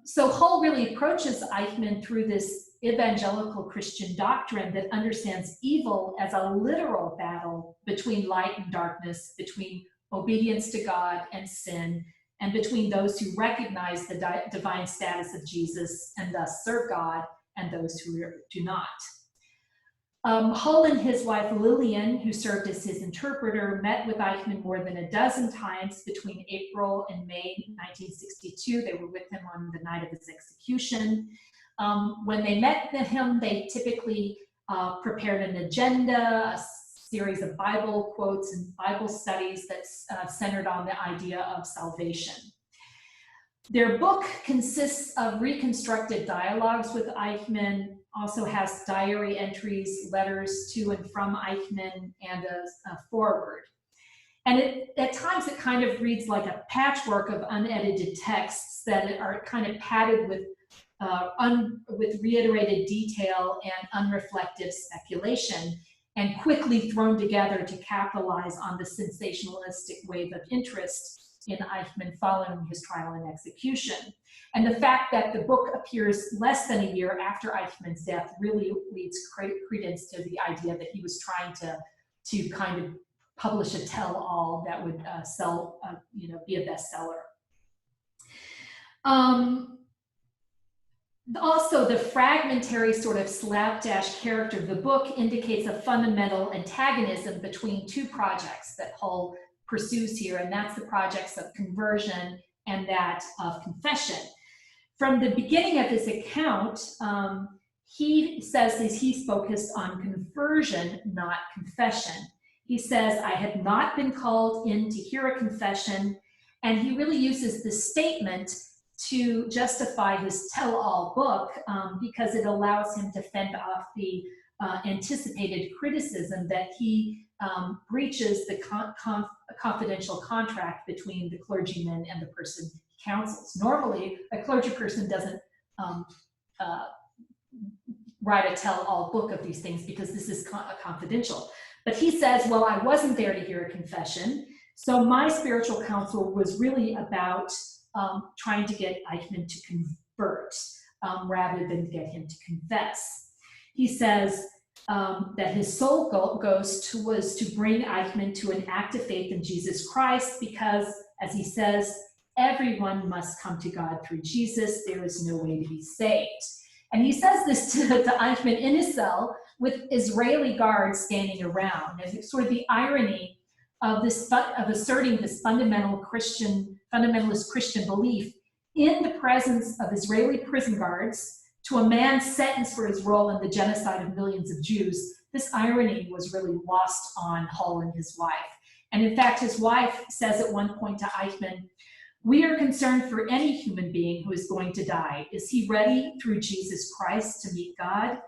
So Hull really approaches Eichmann through this evangelical Christian doctrine that understands evil as a literal battle between light and darkness, between obedience to God and sin, and between those who recognize the divine status of Jesus and thus serve God, and those who do not. Hull and his wife Lillian, who served as his interpreter, met with Eichmann more than a dozen times between April and May 1962. They were with him on the night of his execution. When they met him, they typically prepared an agenda, a series of Bible quotes and Bible studies that centered on the idea of salvation. Their book consists of reconstructed dialogues with Eichmann, also has diary entries, letters to and from Eichmann, and a foreword. And at times it kind of reads like a patchwork of unedited texts that are kind of padded with reiterated detail and unreflective speculation, and quickly thrown together to capitalize on the sensationalistic wave of interest in Eichmann following his trial and execution. And the fact that the book appears less than a year after Eichmann's death really leads credence to the idea that he was trying to kind of publish a tell-all that would sell, be a bestseller. Also, the fragmentary sort of slapdash character of the book indicates a fundamental antagonism between two projects that Hull pursues here, and that's the projects of conversion and that of confession. From the beginning of his account, he says that he's focused on conversion, not confession. He says, I had not been called in to hear a confession, and he really uses this statement to justify his tell-all book because it allows him to fend off the anticipated criticism that he breaches the confidential contract between the clergyman and the person he counsels. Normally, a clergy person doesn't write a tell-all book of these things because this is confidential. But he says, well, I wasn't there to hear a confession, so my spiritual counsel was really about trying to get Eichmann to convert rather than get him to confess. He says that his sole goal was to bring Eichmann to an active faith in Jesus Christ because, as he says, everyone must come to God through Jesus. There is no way to be saved. And he says this to Eichmann in his cell with Israeli guards standing around. And it's sort of the irony of asserting this fundamentalist Christian belief in the presence of Israeli prison guards to a man sentenced for his role in the genocide of millions of Jews. This irony was really lost on Hull and his wife. And in fact, his wife says at one point to Eichmann, we are concerned for any human being who is going to die. Is he ready through Jesus Christ to meet God?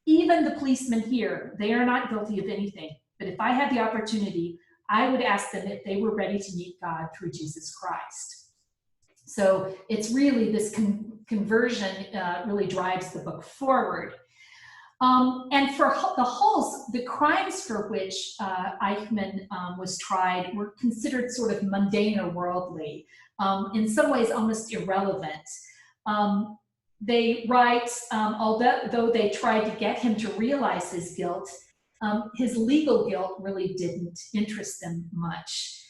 Even the policemen here, they are not guilty of anything. But if I had the opportunity, I would ask them if they were ready to meet God through Jesus Christ. So it's really this conversion really drives the book forward. And for the Hulls, the crimes for which Eichmann was tried were considered sort of mundane or worldly, in some ways almost irrelevant. They write, although they tried to get him to realize his guilt, his legal guilt really didn't interest them much.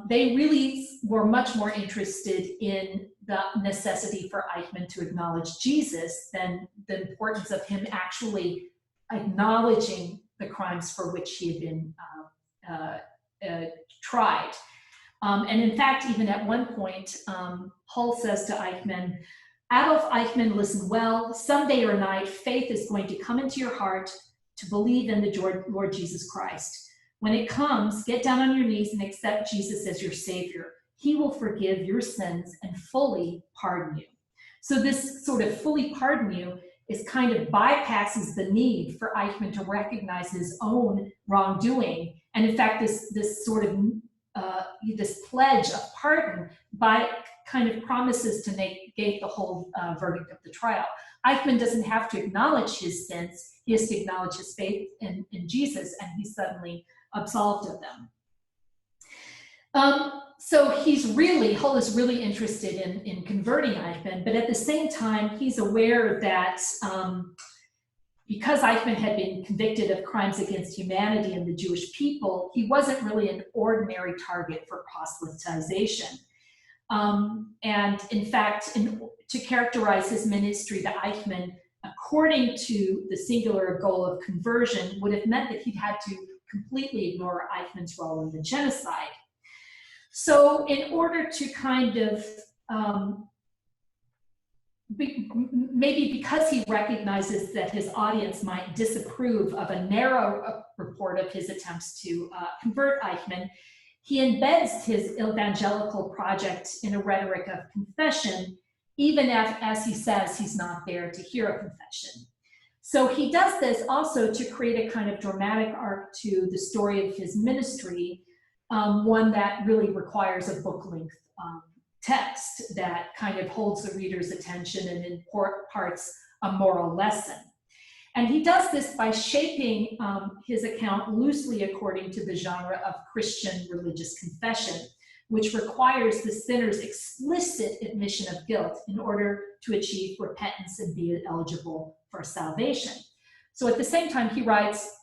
They really were much more interested in the necessity for Eichmann to acknowledge Jesus than the importance of him actually acknowledging the crimes for which he had been tried. And in fact, even at one point, Hull says to Eichmann, Adolf Eichmann, listen well. Someday or night, faith is going to come into your heart to believe in the Lord Jesus Christ. When it comes, get down on your knees and accept Jesus as your Savior. He will forgive your sins and fully pardon you. So this sort of fully pardon you is kind of bypasses the need for Eichmann to recognize his own wrongdoing. And in fact, this sort of this pledge of pardon kind of promises to negate the whole verdict of the trial. Eichmann doesn't have to acknowledge his sins. He has to acknowledge his faith in Jesus, and he's suddenly absolved of them. So Hull is really interested in converting Eichmann, but at the same time, he's aware that because Eichmann had been convicted of crimes against humanity and the Jewish people, he wasn't really an ordinary target for proselytization. And in fact, to characterize his ministry to Eichmann, according to the singular goal of conversion, would have meant that he'd had to completely ignore Eichmann's role in the genocide. So in order to kind of, maybe because he recognizes that his audience might disapprove of a narrow report of his attempts to convert Eichmann, he embeds his evangelical project in a rhetoric of confession, even as he says he's not there to hear a confession. So he does this also to create a kind of dramatic arc to the story of his ministry, one that really requires a book-length text that kind of holds the reader's attention and imparts a moral lesson. And he does this by shaping his account loosely according to the genre of Christian religious confession, which requires the sinner's explicit admission of guilt in order to achieve repentance and be eligible for salvation. So at the same time, he writes,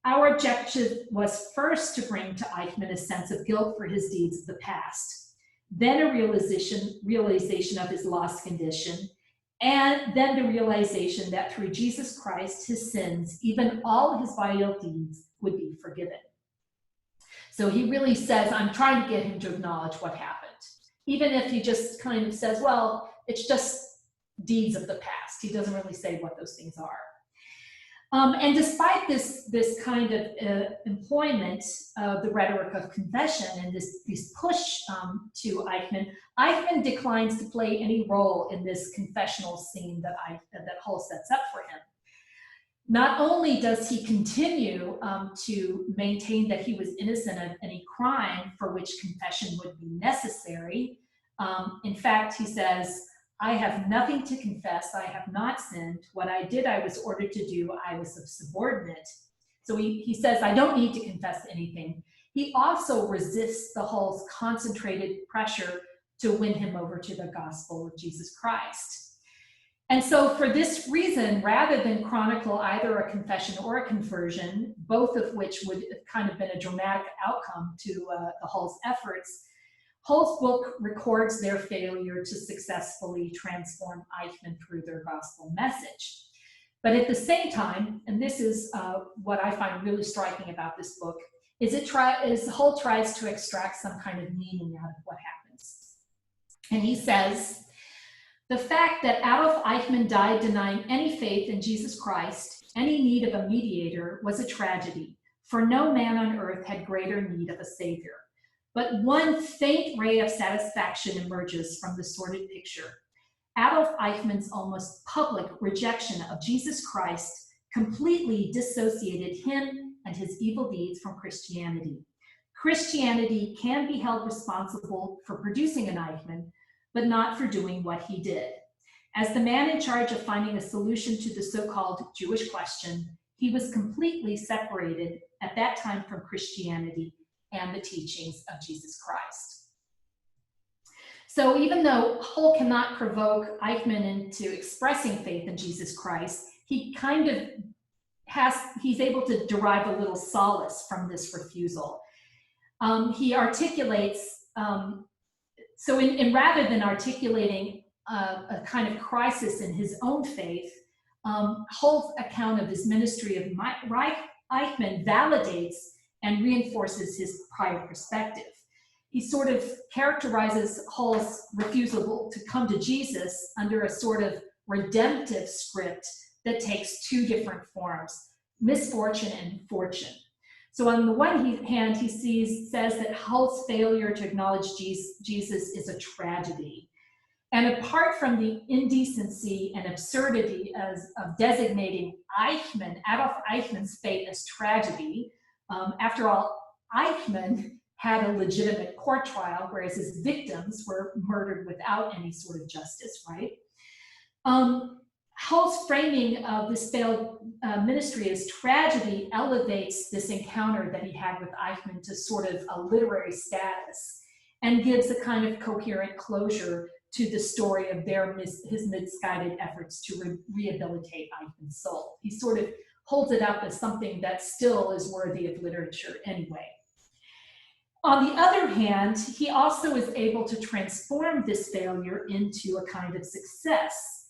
our objective was first to bring to Eichmann a sense of guilt for his deeds of the past, then a realization of his lost condition, and then the realization that through Jesus Christ, his sins, even all his vile deeds, would be forgiven. So he really says, I'm trying to get him to acknowledge what happened. Even if he just kind of says, well, it's just deeds of the past. He doesn't really say what those things are. And despite this kind of employment of the rhetoric of confession and this push to Eichmann declines to play any role in this confessional scene that Hull sets up for him. Not only does he continue to maintain that he was innocent of any crime for which confession would be necessary. In fact, he says, I have nothing to confess. I have not sinned. What I did, I was ordered to do. I was a subordinate. So he says, I don't need to confess anything. He also resists the Hull's concentrated pressure to win him over to the gospel of Jesus Christ. And so for this reason, rather than chronicle either a confession or a conversion, both of which would have kind of been a dramatic outcome to the Hull's efforts, Hull's book records their failure to successfully transform Eichmann through their gospel message. But at the same time, and this is what I find really striking about this book, is Hull tries to extract some kind of meaning out of what happens. And he says, the fact that Adolf Eichmann died denying any faith in Jesus Christ, any need of a mediator, was a tragedy, for no man on earth had greater need of a savior. But one faint ray of satisfaction emerges from the sordid picture. Adolf Eichmann's almost public rejection of Jesus Christ completely dissociated him and his evil deeds from Christianity. Christianity can be held responsible for producing an Eichmann, but not for doing what he did. As the man in charge of finding a solution to the so-called Jewish question, he was completely separated at that time from Christianity and the teachings of Jesus Christ. So even though Hull cannot provoke Eichmann into expressing faith in Jesus Christ, he kind of he's able to derive a little solace from this refusal. He articulates, so rather than articulating a kind of crisis in his own faith, Hull's account of his ministry of Eichmann validates and reinforces his prior perspective. he sort of characterizes Hull's refusal to come to Jesus under a sort of redemptive script that takes two different forms, misfortune and fortune. So on the one hand, he says that Hull's failure to acknowledge Jesus is a tragedy. And apart from the indecency and absurdity of designating Adolf Eichmann's fate as tragedy, after all, Eichmann had a legitimate court trial, whereas his victims were murdered without any sort of justice, right? Hull's framing of this failed ministry as tragedy elevates this encounter that he had with Eichmann to sort of a literary status and gives a kind of coherent closure to the story of his misguided efforts to rehabilitate Eichmann's soul. He sort of holds it up as something that still is worthy of literature anyway. On the other hand, he also is able to transform this failure into a kind of success,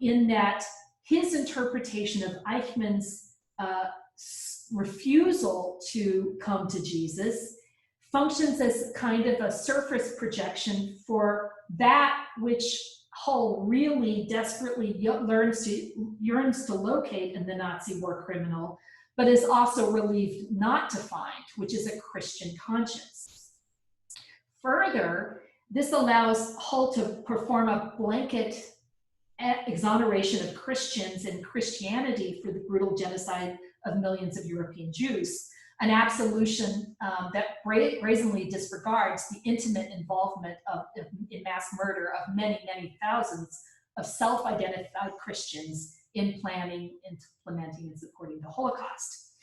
in that his interpretation of Eichmann's refusal to come to Jesus functions as kind of a surface projection for that which Hull really desperately yearns to locate in the Nazi war criminal, but is also relieved not to find, which is a Christian conscience. Further, this allows Hull to perform a blanket exoneration of Christians and Christianity for the brutal genocide of millions of European Jews, an absolution that brazenly disregards the intimate involvement in mass murder of many, many thousands of self-identified Christians in planning, implementing, and supporting the Holocaust.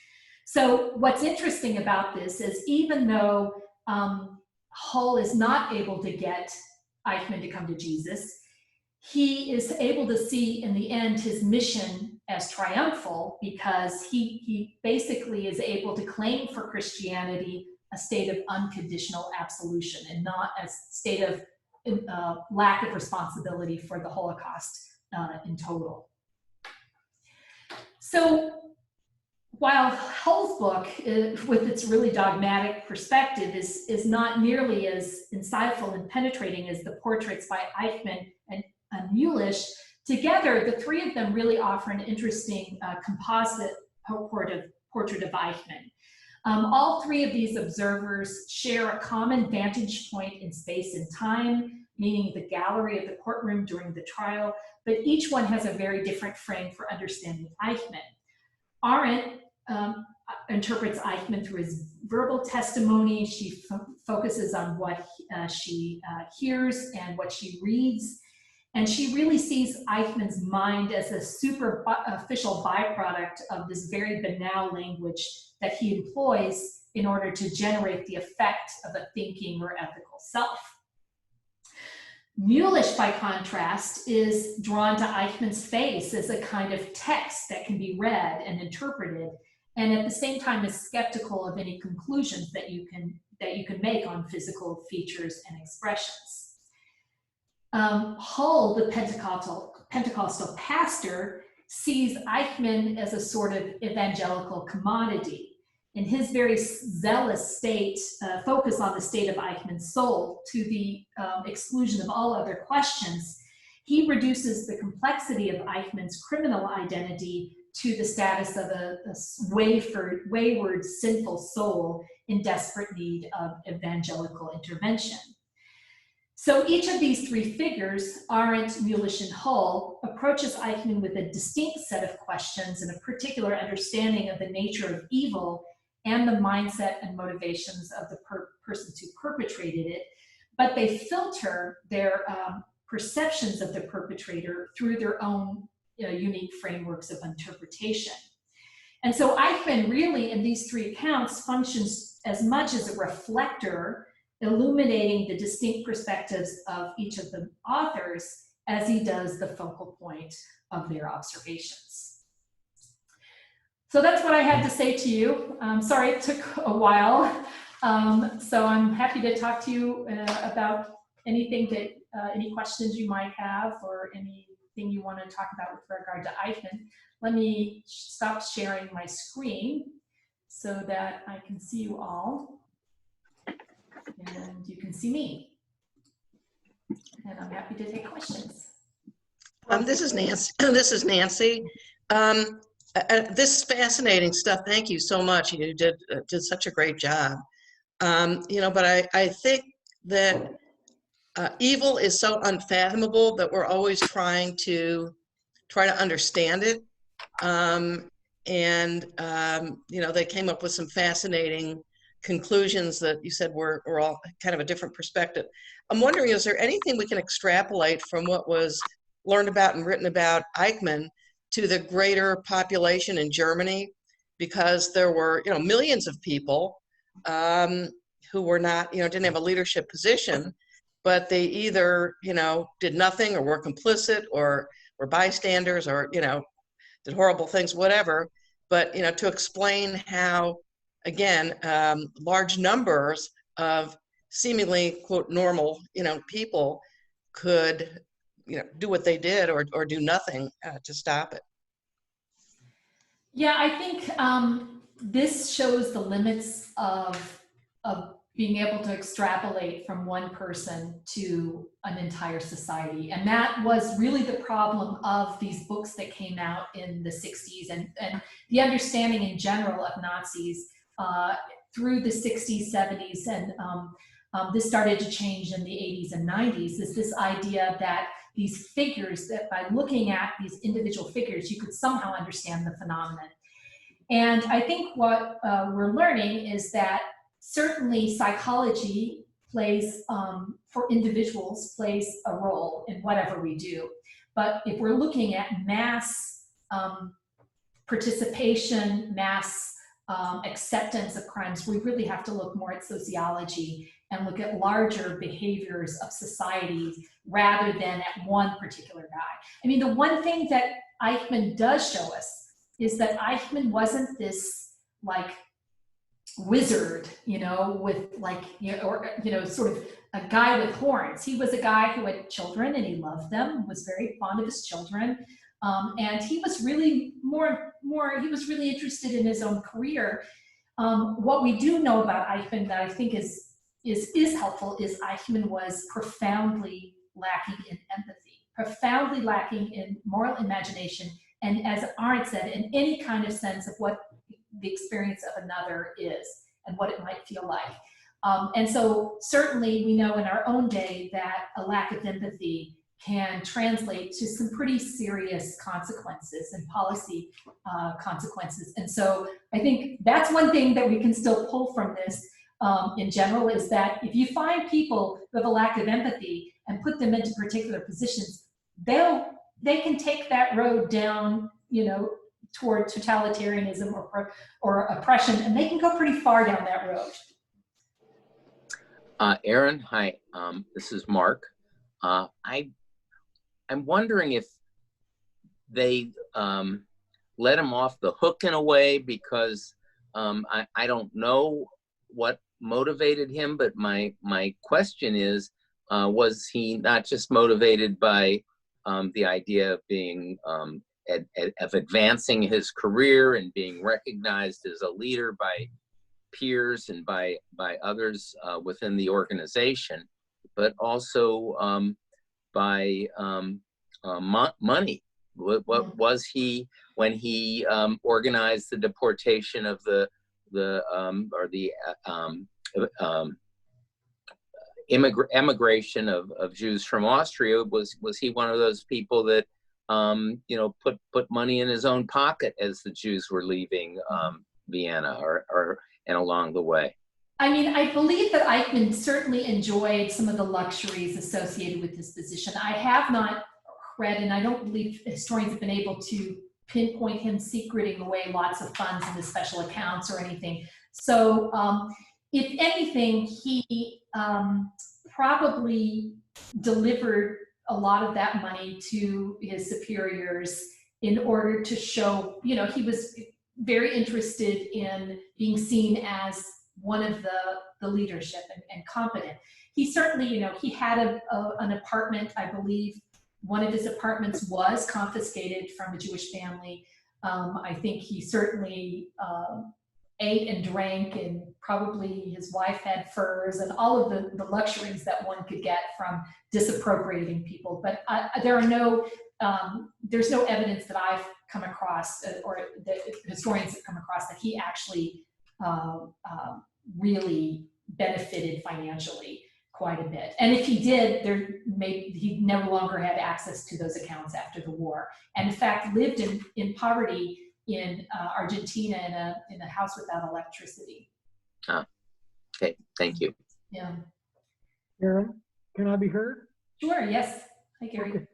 So what's interesting about this is even though Hull is not able to get Eichmann to come to Jesus, he is able to see in the end his mission as triumphal because he basically is able to claim for Christianity a state of unconditional absolution and not a state of lack of responsibility for the Holocaust in total. So while Hull's book, with its really dogmatic perspective, is not nearly as insightful and penetrating as the portraits by Eichmann and Mulisch, together the three of them really offer an interesting composite portrait of Eichmann. All three of these observers share a common vantage point in space and time, meaning the gallery of the courtroom during the trial, but each one has a very different frame for understanding Eichmann. Arendt interprets Eichmann through his verbal testimony. She focuses on what she hears and what she reads. And she really sees Eichmann's mind as a superficial byproduct of this very banal language that he employs in order to generate the effect of a thinking or ethical self. Mulisch, by contrast, is drawn to Eichmann's face as a kind of text that can be read and interpreted, and at the same time is skeptical of any conclusions that you can make on physical features and expressions. Hull, the Pentecostal pastor, sees Eichmann as a sort of evangelical commodity. In his very zealous focus on the state of Eichmann's soul to the exclusion of all other questions, he reduces the complexity of Eichmann's criminal identity to the status of a wayward, sinful soul in desperate need of evangelical intervention. So each of these three figures, Arendt, Mulisch, and Hull, approaches Eichmann with a distinct set of questions and a particular understanding of the nature of evil and the mindset and motivations of the persons who perpetrated it, but they filter their perceptions of the perpetrator through their own unique frameworks of interpretation. And so Eichmann really, in these three accounts, functions as much as a reflector, illuminating the distinct perspectives of each of the authors as he does the focal point of their observations. So that's what I had to say to you. Sorry it took a while. So I'm happy to talk to you about anything that, any questions you might have or anything you want to talk about with regard to Eichmann. Let me stop sharing my screen so that I can see you all. And you can see me. And I'm happy to take questions. This is Nancy. This is Nancy. This is fascinating stuff. Thank you so much. You did such a great job. You know, but I think that evil is so unfathomable that we're always trying to understand it. You know, they came up with some fascinating conclusions that you said were all kind of a different perspective. I'm wondering, is there anything we can extrapolate from what was learned about and written about Eichmann to the greater population in Germany? Because there were, you know, millions of people who were not, you know, didn't have a leadership position, but they either, you know, did nothing or were complicit or were bystanders or, you know, did horrible things, whatever. But, you know, to explain how, again, large numbers of seemingly, quote, normal, you know, people could, you know, do what they did or do nothing to stop it. Yeah, I think this shows the limits of being able to extrapolate from one person to an entire society. And that was really the problem of these books that came out in the 60s and the understanding in general of Nazis through the 60s, 70s, and this started to change in the 80s and 90s, is this idea that these figures, that by looking at these individual figures, you could somehow understand the phenomenon. And I think what we're learning is that certainly psychology plays, for individuals, plays a role in whatever we do. But if we're looking at mass participation, mass acceptance of crimes, we really have to look more at sociology and look at larger behaviors of society rather than at one particular guy. I mean, the one thing that Eichmann does show us is that Eichmann wasn't this like wizard, you know, with like, you know, or, you know, sort of a guy with horns. He was a guy who had children and he loved them, was very fond of his children. And he was really he was really interested in his own career. What we do know about Eichmann that I think is helpful is Eichmann was profoundly lacking in empathy, profoundly lacking in moral imagination, and as Erin said, in any kind of sense of what the experience of another is and what it might feel like. And so certainly we know in our own day that a lack of empathy can translate to some pretty serious consequences and policy consequences. And so I think that's one thing that we can still pull from this in general, is that if you find people who have a lack of empathy and put them into particular positions, they can take that road down, you know, toward totalitarianism or oppression, and they can go pretty far down that road. Erin, hi, this is Mark. I'm wondering if they let him off the hook in a way, because I don't know what motivated him, but my question is, was he not just motivated by the idea of being of advancing his career and being recognized as a leader by peers and by others within the organization, but also by money? What was he, when he organized the deportation of the emigration of Jews from Austria? Was he one of those people that you know, put money in his own pocket as the Jews were leaving Vienna and along the way? I mean, I believe that Eichmann certainly enjoyed some of the luxuries associated with this position. I have not read, and I don't believe historians have been able to pinpoint him secreting away lots of funds in the special accounts or anything. So if anything, he probably delivered a lot of that money to his superiors in order to show, you know, he was very interested in being seen as one of the leadership and competent. He certainly, you know, he had an apartment, I believe one of his apartments was confiscated from a Jewish family. I think he certainly ate and drank, and probably his wife had furs and all of the luxuries that one could get from disappropriating people. But there's no evidence that I've come across, or that historians have come across, that he actually really benefited financially quite a bit. And if he did, he no longer had access to those accounts after the war, and in fact lived in poverty in Argentina in a house without electricity. Okay, thank you. Yeah. Erin, can I be heard? Sure, yes. Hi, Gary.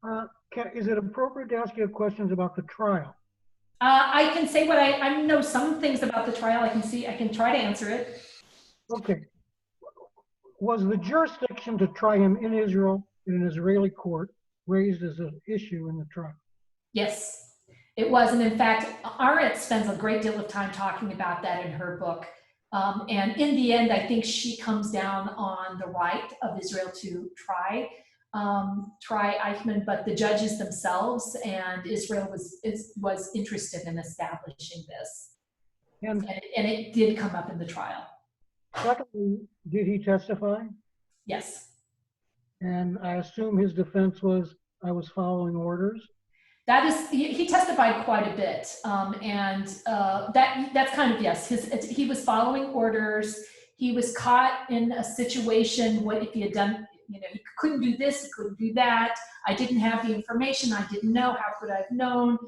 Okay. Is it appropriate to ask you questions about the trial? I can say what I know some things about the trial. I can try to answer it. Okay. Was the jurisdiction to try him in Israel in an Israeli court raised as an issue in the trial? Yes, it was. And in fact, Arendt spends a great deal of time talking about that in her book. And in the end, I think she comes down on the right of Israel to try Eichmann, but the judges themselves and Israel was interested in establishing this. And it did come up in the trial. Secondly, did he testify? Yes. And I assume his defense was, I was following orders? That is, he testified quite a bit, that's kind of, yes, he was following orders. He was caught in a situation, what if he had done, he couldn't do this, he couldn't do that. I didn't have the information, I didn't know, how could I have known?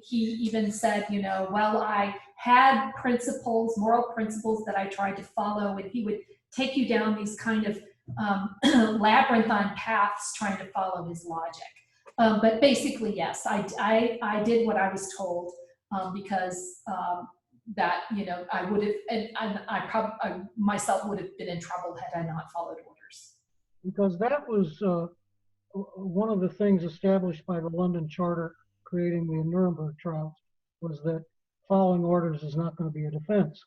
He even said, well, I had principles, moral principles that I tried to follow, and he would take you down these kind of labyrinthine paths trying to follow his logic. But basically, yes, I did what I was told, because that, I would have, and I myself would have been in trouble had I not followed orders. Because that was one of the things established by the London Charter creating the Nuremberg trials, was that following orders is not going to be a defense.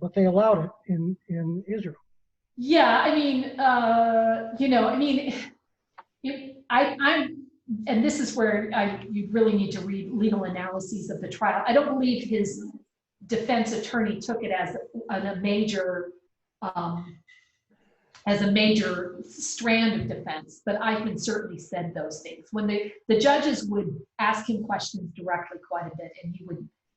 But they allowed it in Israel. Yeah, I'm, and this is where you really need to read legal analyses of the trial. I don't believe his defense attorney took it as a major strand of defense, but Eichmann certainly said those things. When the judges would ask him questions directly quite a bit, and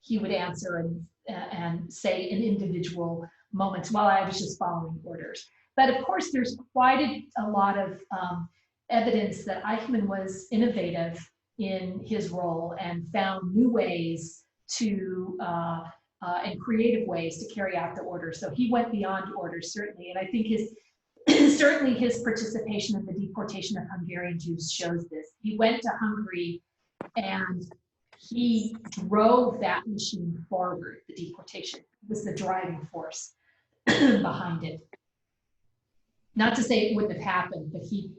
he would answer and say in individual moments, well, I was just following orders. But of course, there's quite a lot of evidence that Eichmann was innovative in his role and found new ways to and creative ways to carry out the orders. So he went beyond orders, certainly. And I think certainly his participation in the deportation of Hungarian Jews shows this. He went to Hungary and he drove that machine forward, the deportation. It was the driving force behind it. Not to say it wouldn't have happened, but he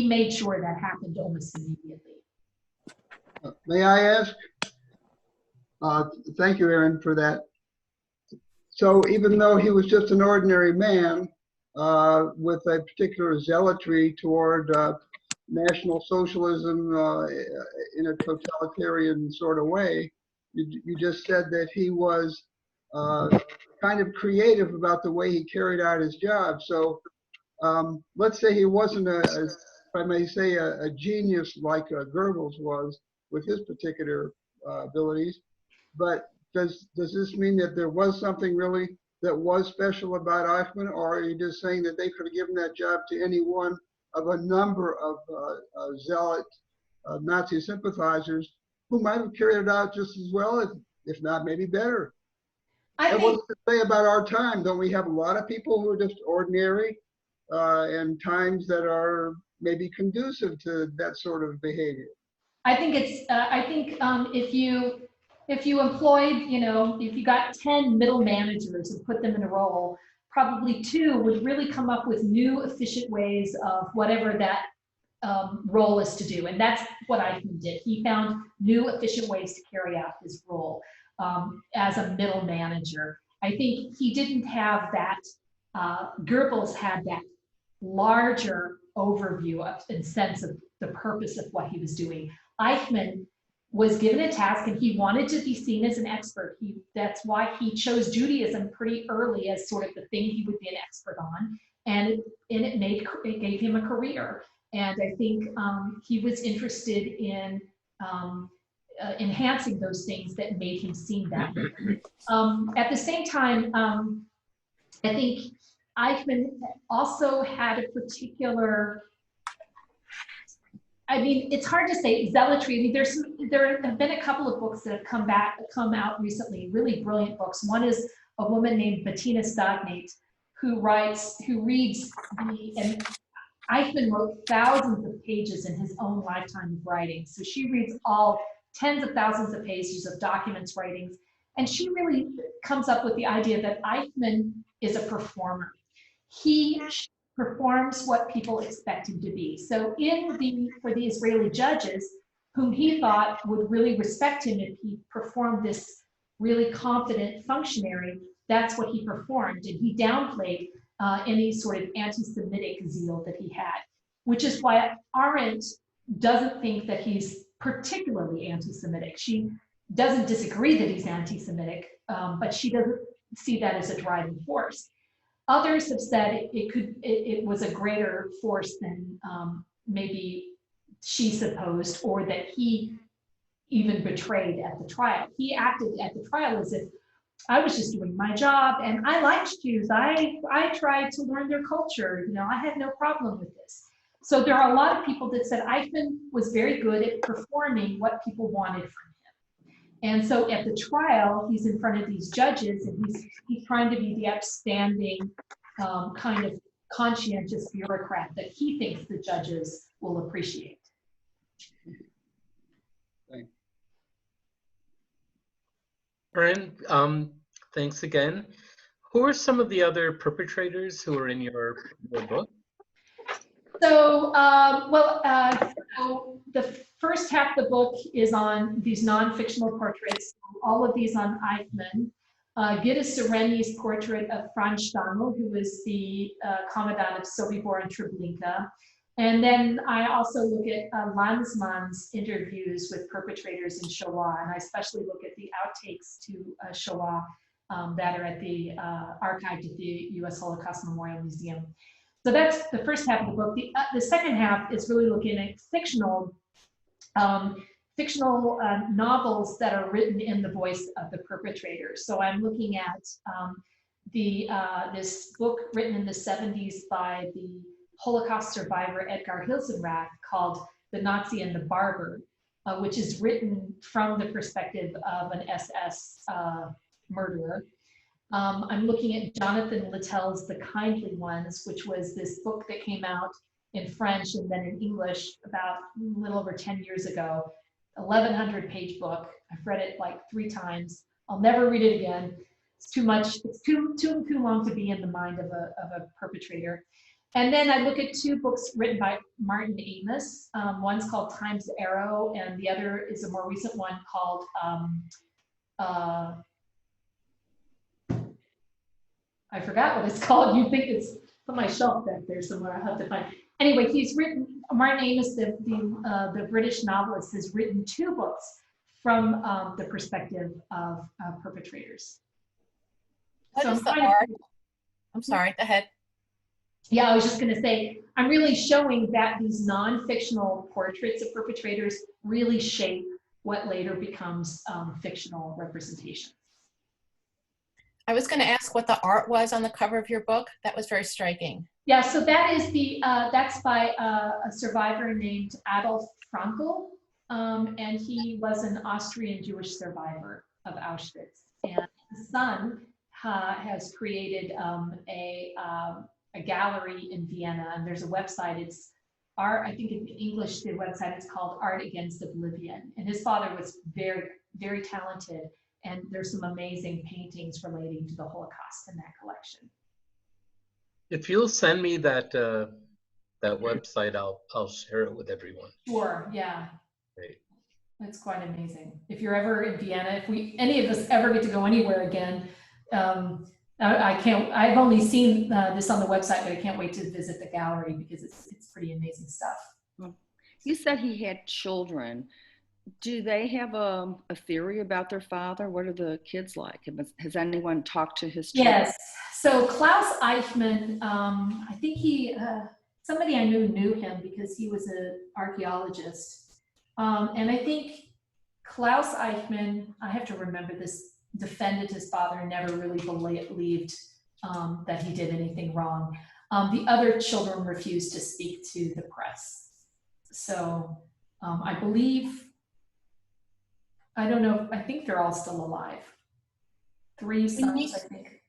made sure that happened almost immediately. May I ask? Thank you, Erin, for that. So even though he was just an ordinary man with a particular zealotry toward National Socialism in a totalitarian sort of way, you just said that he was kind of creative about the way he carried out his job. So let's say he wasn't, if I may say, a genius like Goebbels was with his particular abilities, but does this mean that there was something really that was special about Eichmann, or are you just saying that they could have given that job to any one of a number of zealot Nazi sympathizers who might have carried it out just as well, if not maybe better? And what to say about our time? Don't we have a lot of people who are just ordinary and times that are maybe conducive to that sort of behavior? I think it's, if you employed, if you got 10 middle managers and put them in a role, probably 2 would really come up with new efficient ways of whatever that role is to do. And that's what Eichmann did. He found new efficient ways to carry out his role as a middle manager. I think he didn't have that, Goebbels had that larger overview and sense of the purpose of what he was doing. Eichmann was given a task, and he wanted to be seen as an expert. That's why he chose Judaism pretty early as sort of the thing he would be an expert on, and it gave him a career. And I think he was interested in enhancing those things that made him seen that way. At the same time, I think Eichmann also had a particular, I mean, it's hard to say zealotry. I mean, there have been a couple of books that have come out recently, really brilliant books. One is a woman named Bettina Stagnate, who reads and Eichmann wrote thousands of pages in his own lifetime of writing. So she reads all tens of thousands of pages of documents, writings, and she really comes up with the idea that Eichmann is a performer. He performs what people expect him to be. So for the Israeli judges, whom he thought would really respect him if he performed this really confident functionary, that's what he performed. And he downplayed any sort of anti-Semitic zeal that he had, which is why Arendt doesn't think that he's particularly anti-Semitic. She doesn't disagree that he's anti-Semitic, but she doesn't see that as a driving force. Others have said it was a greater force than maybe she supposed, or that he even betrayed at the trial. He acted at the trial as if I was just doing my job, and I liked Jews. I tried to learn their culture. You know, I had no problem with this. So there are a lot of people that said Eichmann was very good at performing what people wanted from him. And so at the trial, he's in front of these judges, and he's trying to be the upstanding kind of conscientious bureaucrat that he thinks the judges will appreciate. Erin, thanks again. Who are some of the other perpetrators who are in your book? So, so the first half of the book is on these non-fictional portraits, all of these on Eichmann. Gitta Sereni's portrait of Franz Stangl, who was the commandant of Sobibor and Treblinka. And then I also look at Lanzmann's interviews with perpetrators in Shoah, and I especially look at the outtakes to Shoah that are at the archived at the U.S. Holocaust Memorial Museum. So that's the first half of the book. The second half is really looking at fictional novels that are written in the voice of the perpetrators. So I'm looking at this book written in the 70s by the Holocaust survivor Edgar Hilsenrath called The Nazi and the Barber, which is written from the perspective of an SS murderer. I'm looking at Jonathan Littell's The Kindly Ones, which was this book that came out in French and then in English about a little over 10 years ago. 1,100-page book. I've read it like 3 times. I'll never read it again. It's too much. It's too long to be in the mind of a perpetrator. And then I look at 2 books written by Martin Amis. One's called Time's Arrow, and the other is a more recent one called I forgot what it's called. You think it's on my shelf back there somewhere. I'll have to find. Anyway, he's written, Martin Amis, the British novelist, has written 2 books from the perspective of perpetrators. What so is the art? I'm sorry, go ahead. Yeah, I was just going to say, I'm really showing that these non-fictional portraits of perpetrators really shape what later becomes fictional representations. I was going to ask what the art was on the cover of your book. That was very striking. Yeah, so that is that's by a survivor named Adolf Frankl, and he was an Austrian Jewish survivor of Auschwitz. And his son has created a gallery in Vienna, and there's a website. It's art. I think in English the website is called Art Against Oblivion. And his father was very, very talented, and there's some amazing paintings relating to the Holocaust in that collection. If you'll send me that that website, I'll share it with everyone. Sure. Yeah. Great. It's quite amazing. If you're ever in Vienna, if any of us ever get to go anywhere again, I can't. I've only seen this on the website, but I can't wait to visit the gallery because it's pretty amazing stuff. You said he had children. Do they have a theory about their father? What are the kids like? Has anyone talked to his children? Yes. So Klaus Eichmann, I think somebody I knew him because he was an archaeologist. And I think Klaus Eichmann, I have to remember this, defended his father and never really believed that he did anything wrong. The other children refused to speak to the press. So I believe, I don't know, I think they're all still alive. 3 sons, I think.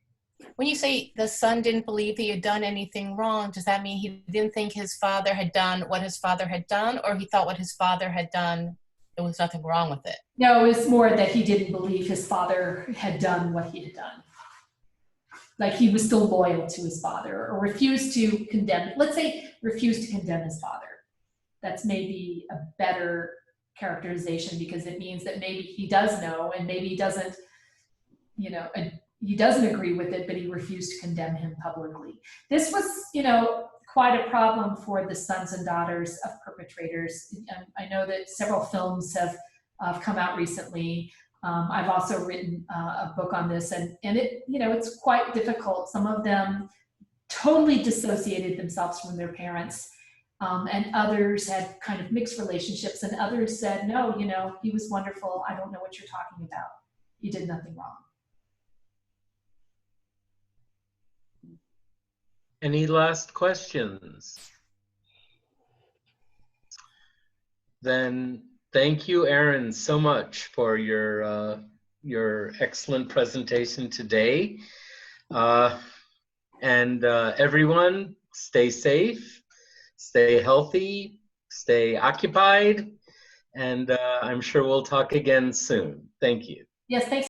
When you say the son didn't believe he had done anything wrong, does that mean he didn't think his father had done what his father had done, or he thought what his father had done, there was nothing wrong with it? No, it was more that he didn't believe his father had done what he had done. Like he was still loyal to his father, or refused to condemn, let's say refused to condemn his father. That's maybe a better characterization, because it means that maybe he does know and maybe he doesn't, you know, he doesn't agree with it, but he refused to condemn him publicly. This was, you know, quite a problem for the sons and daughters of perpetrators. I know that several films have come out recently. I've also written a book on this, and it, you know, it's quite difficult. Some of them totally dissociated themselves from their parents, and others had kind of mixed relationships, and others said, no, you know, he was wonderful. I don't know what you're talking about. He did nothing wrong. Any last questions? Then thank you, Erin, so much for your excellent presentation today. Everyone, stay safe, stay healthy, stay occupied, and I'm sure we'll talk again soon. Thank you. Yes, thanks.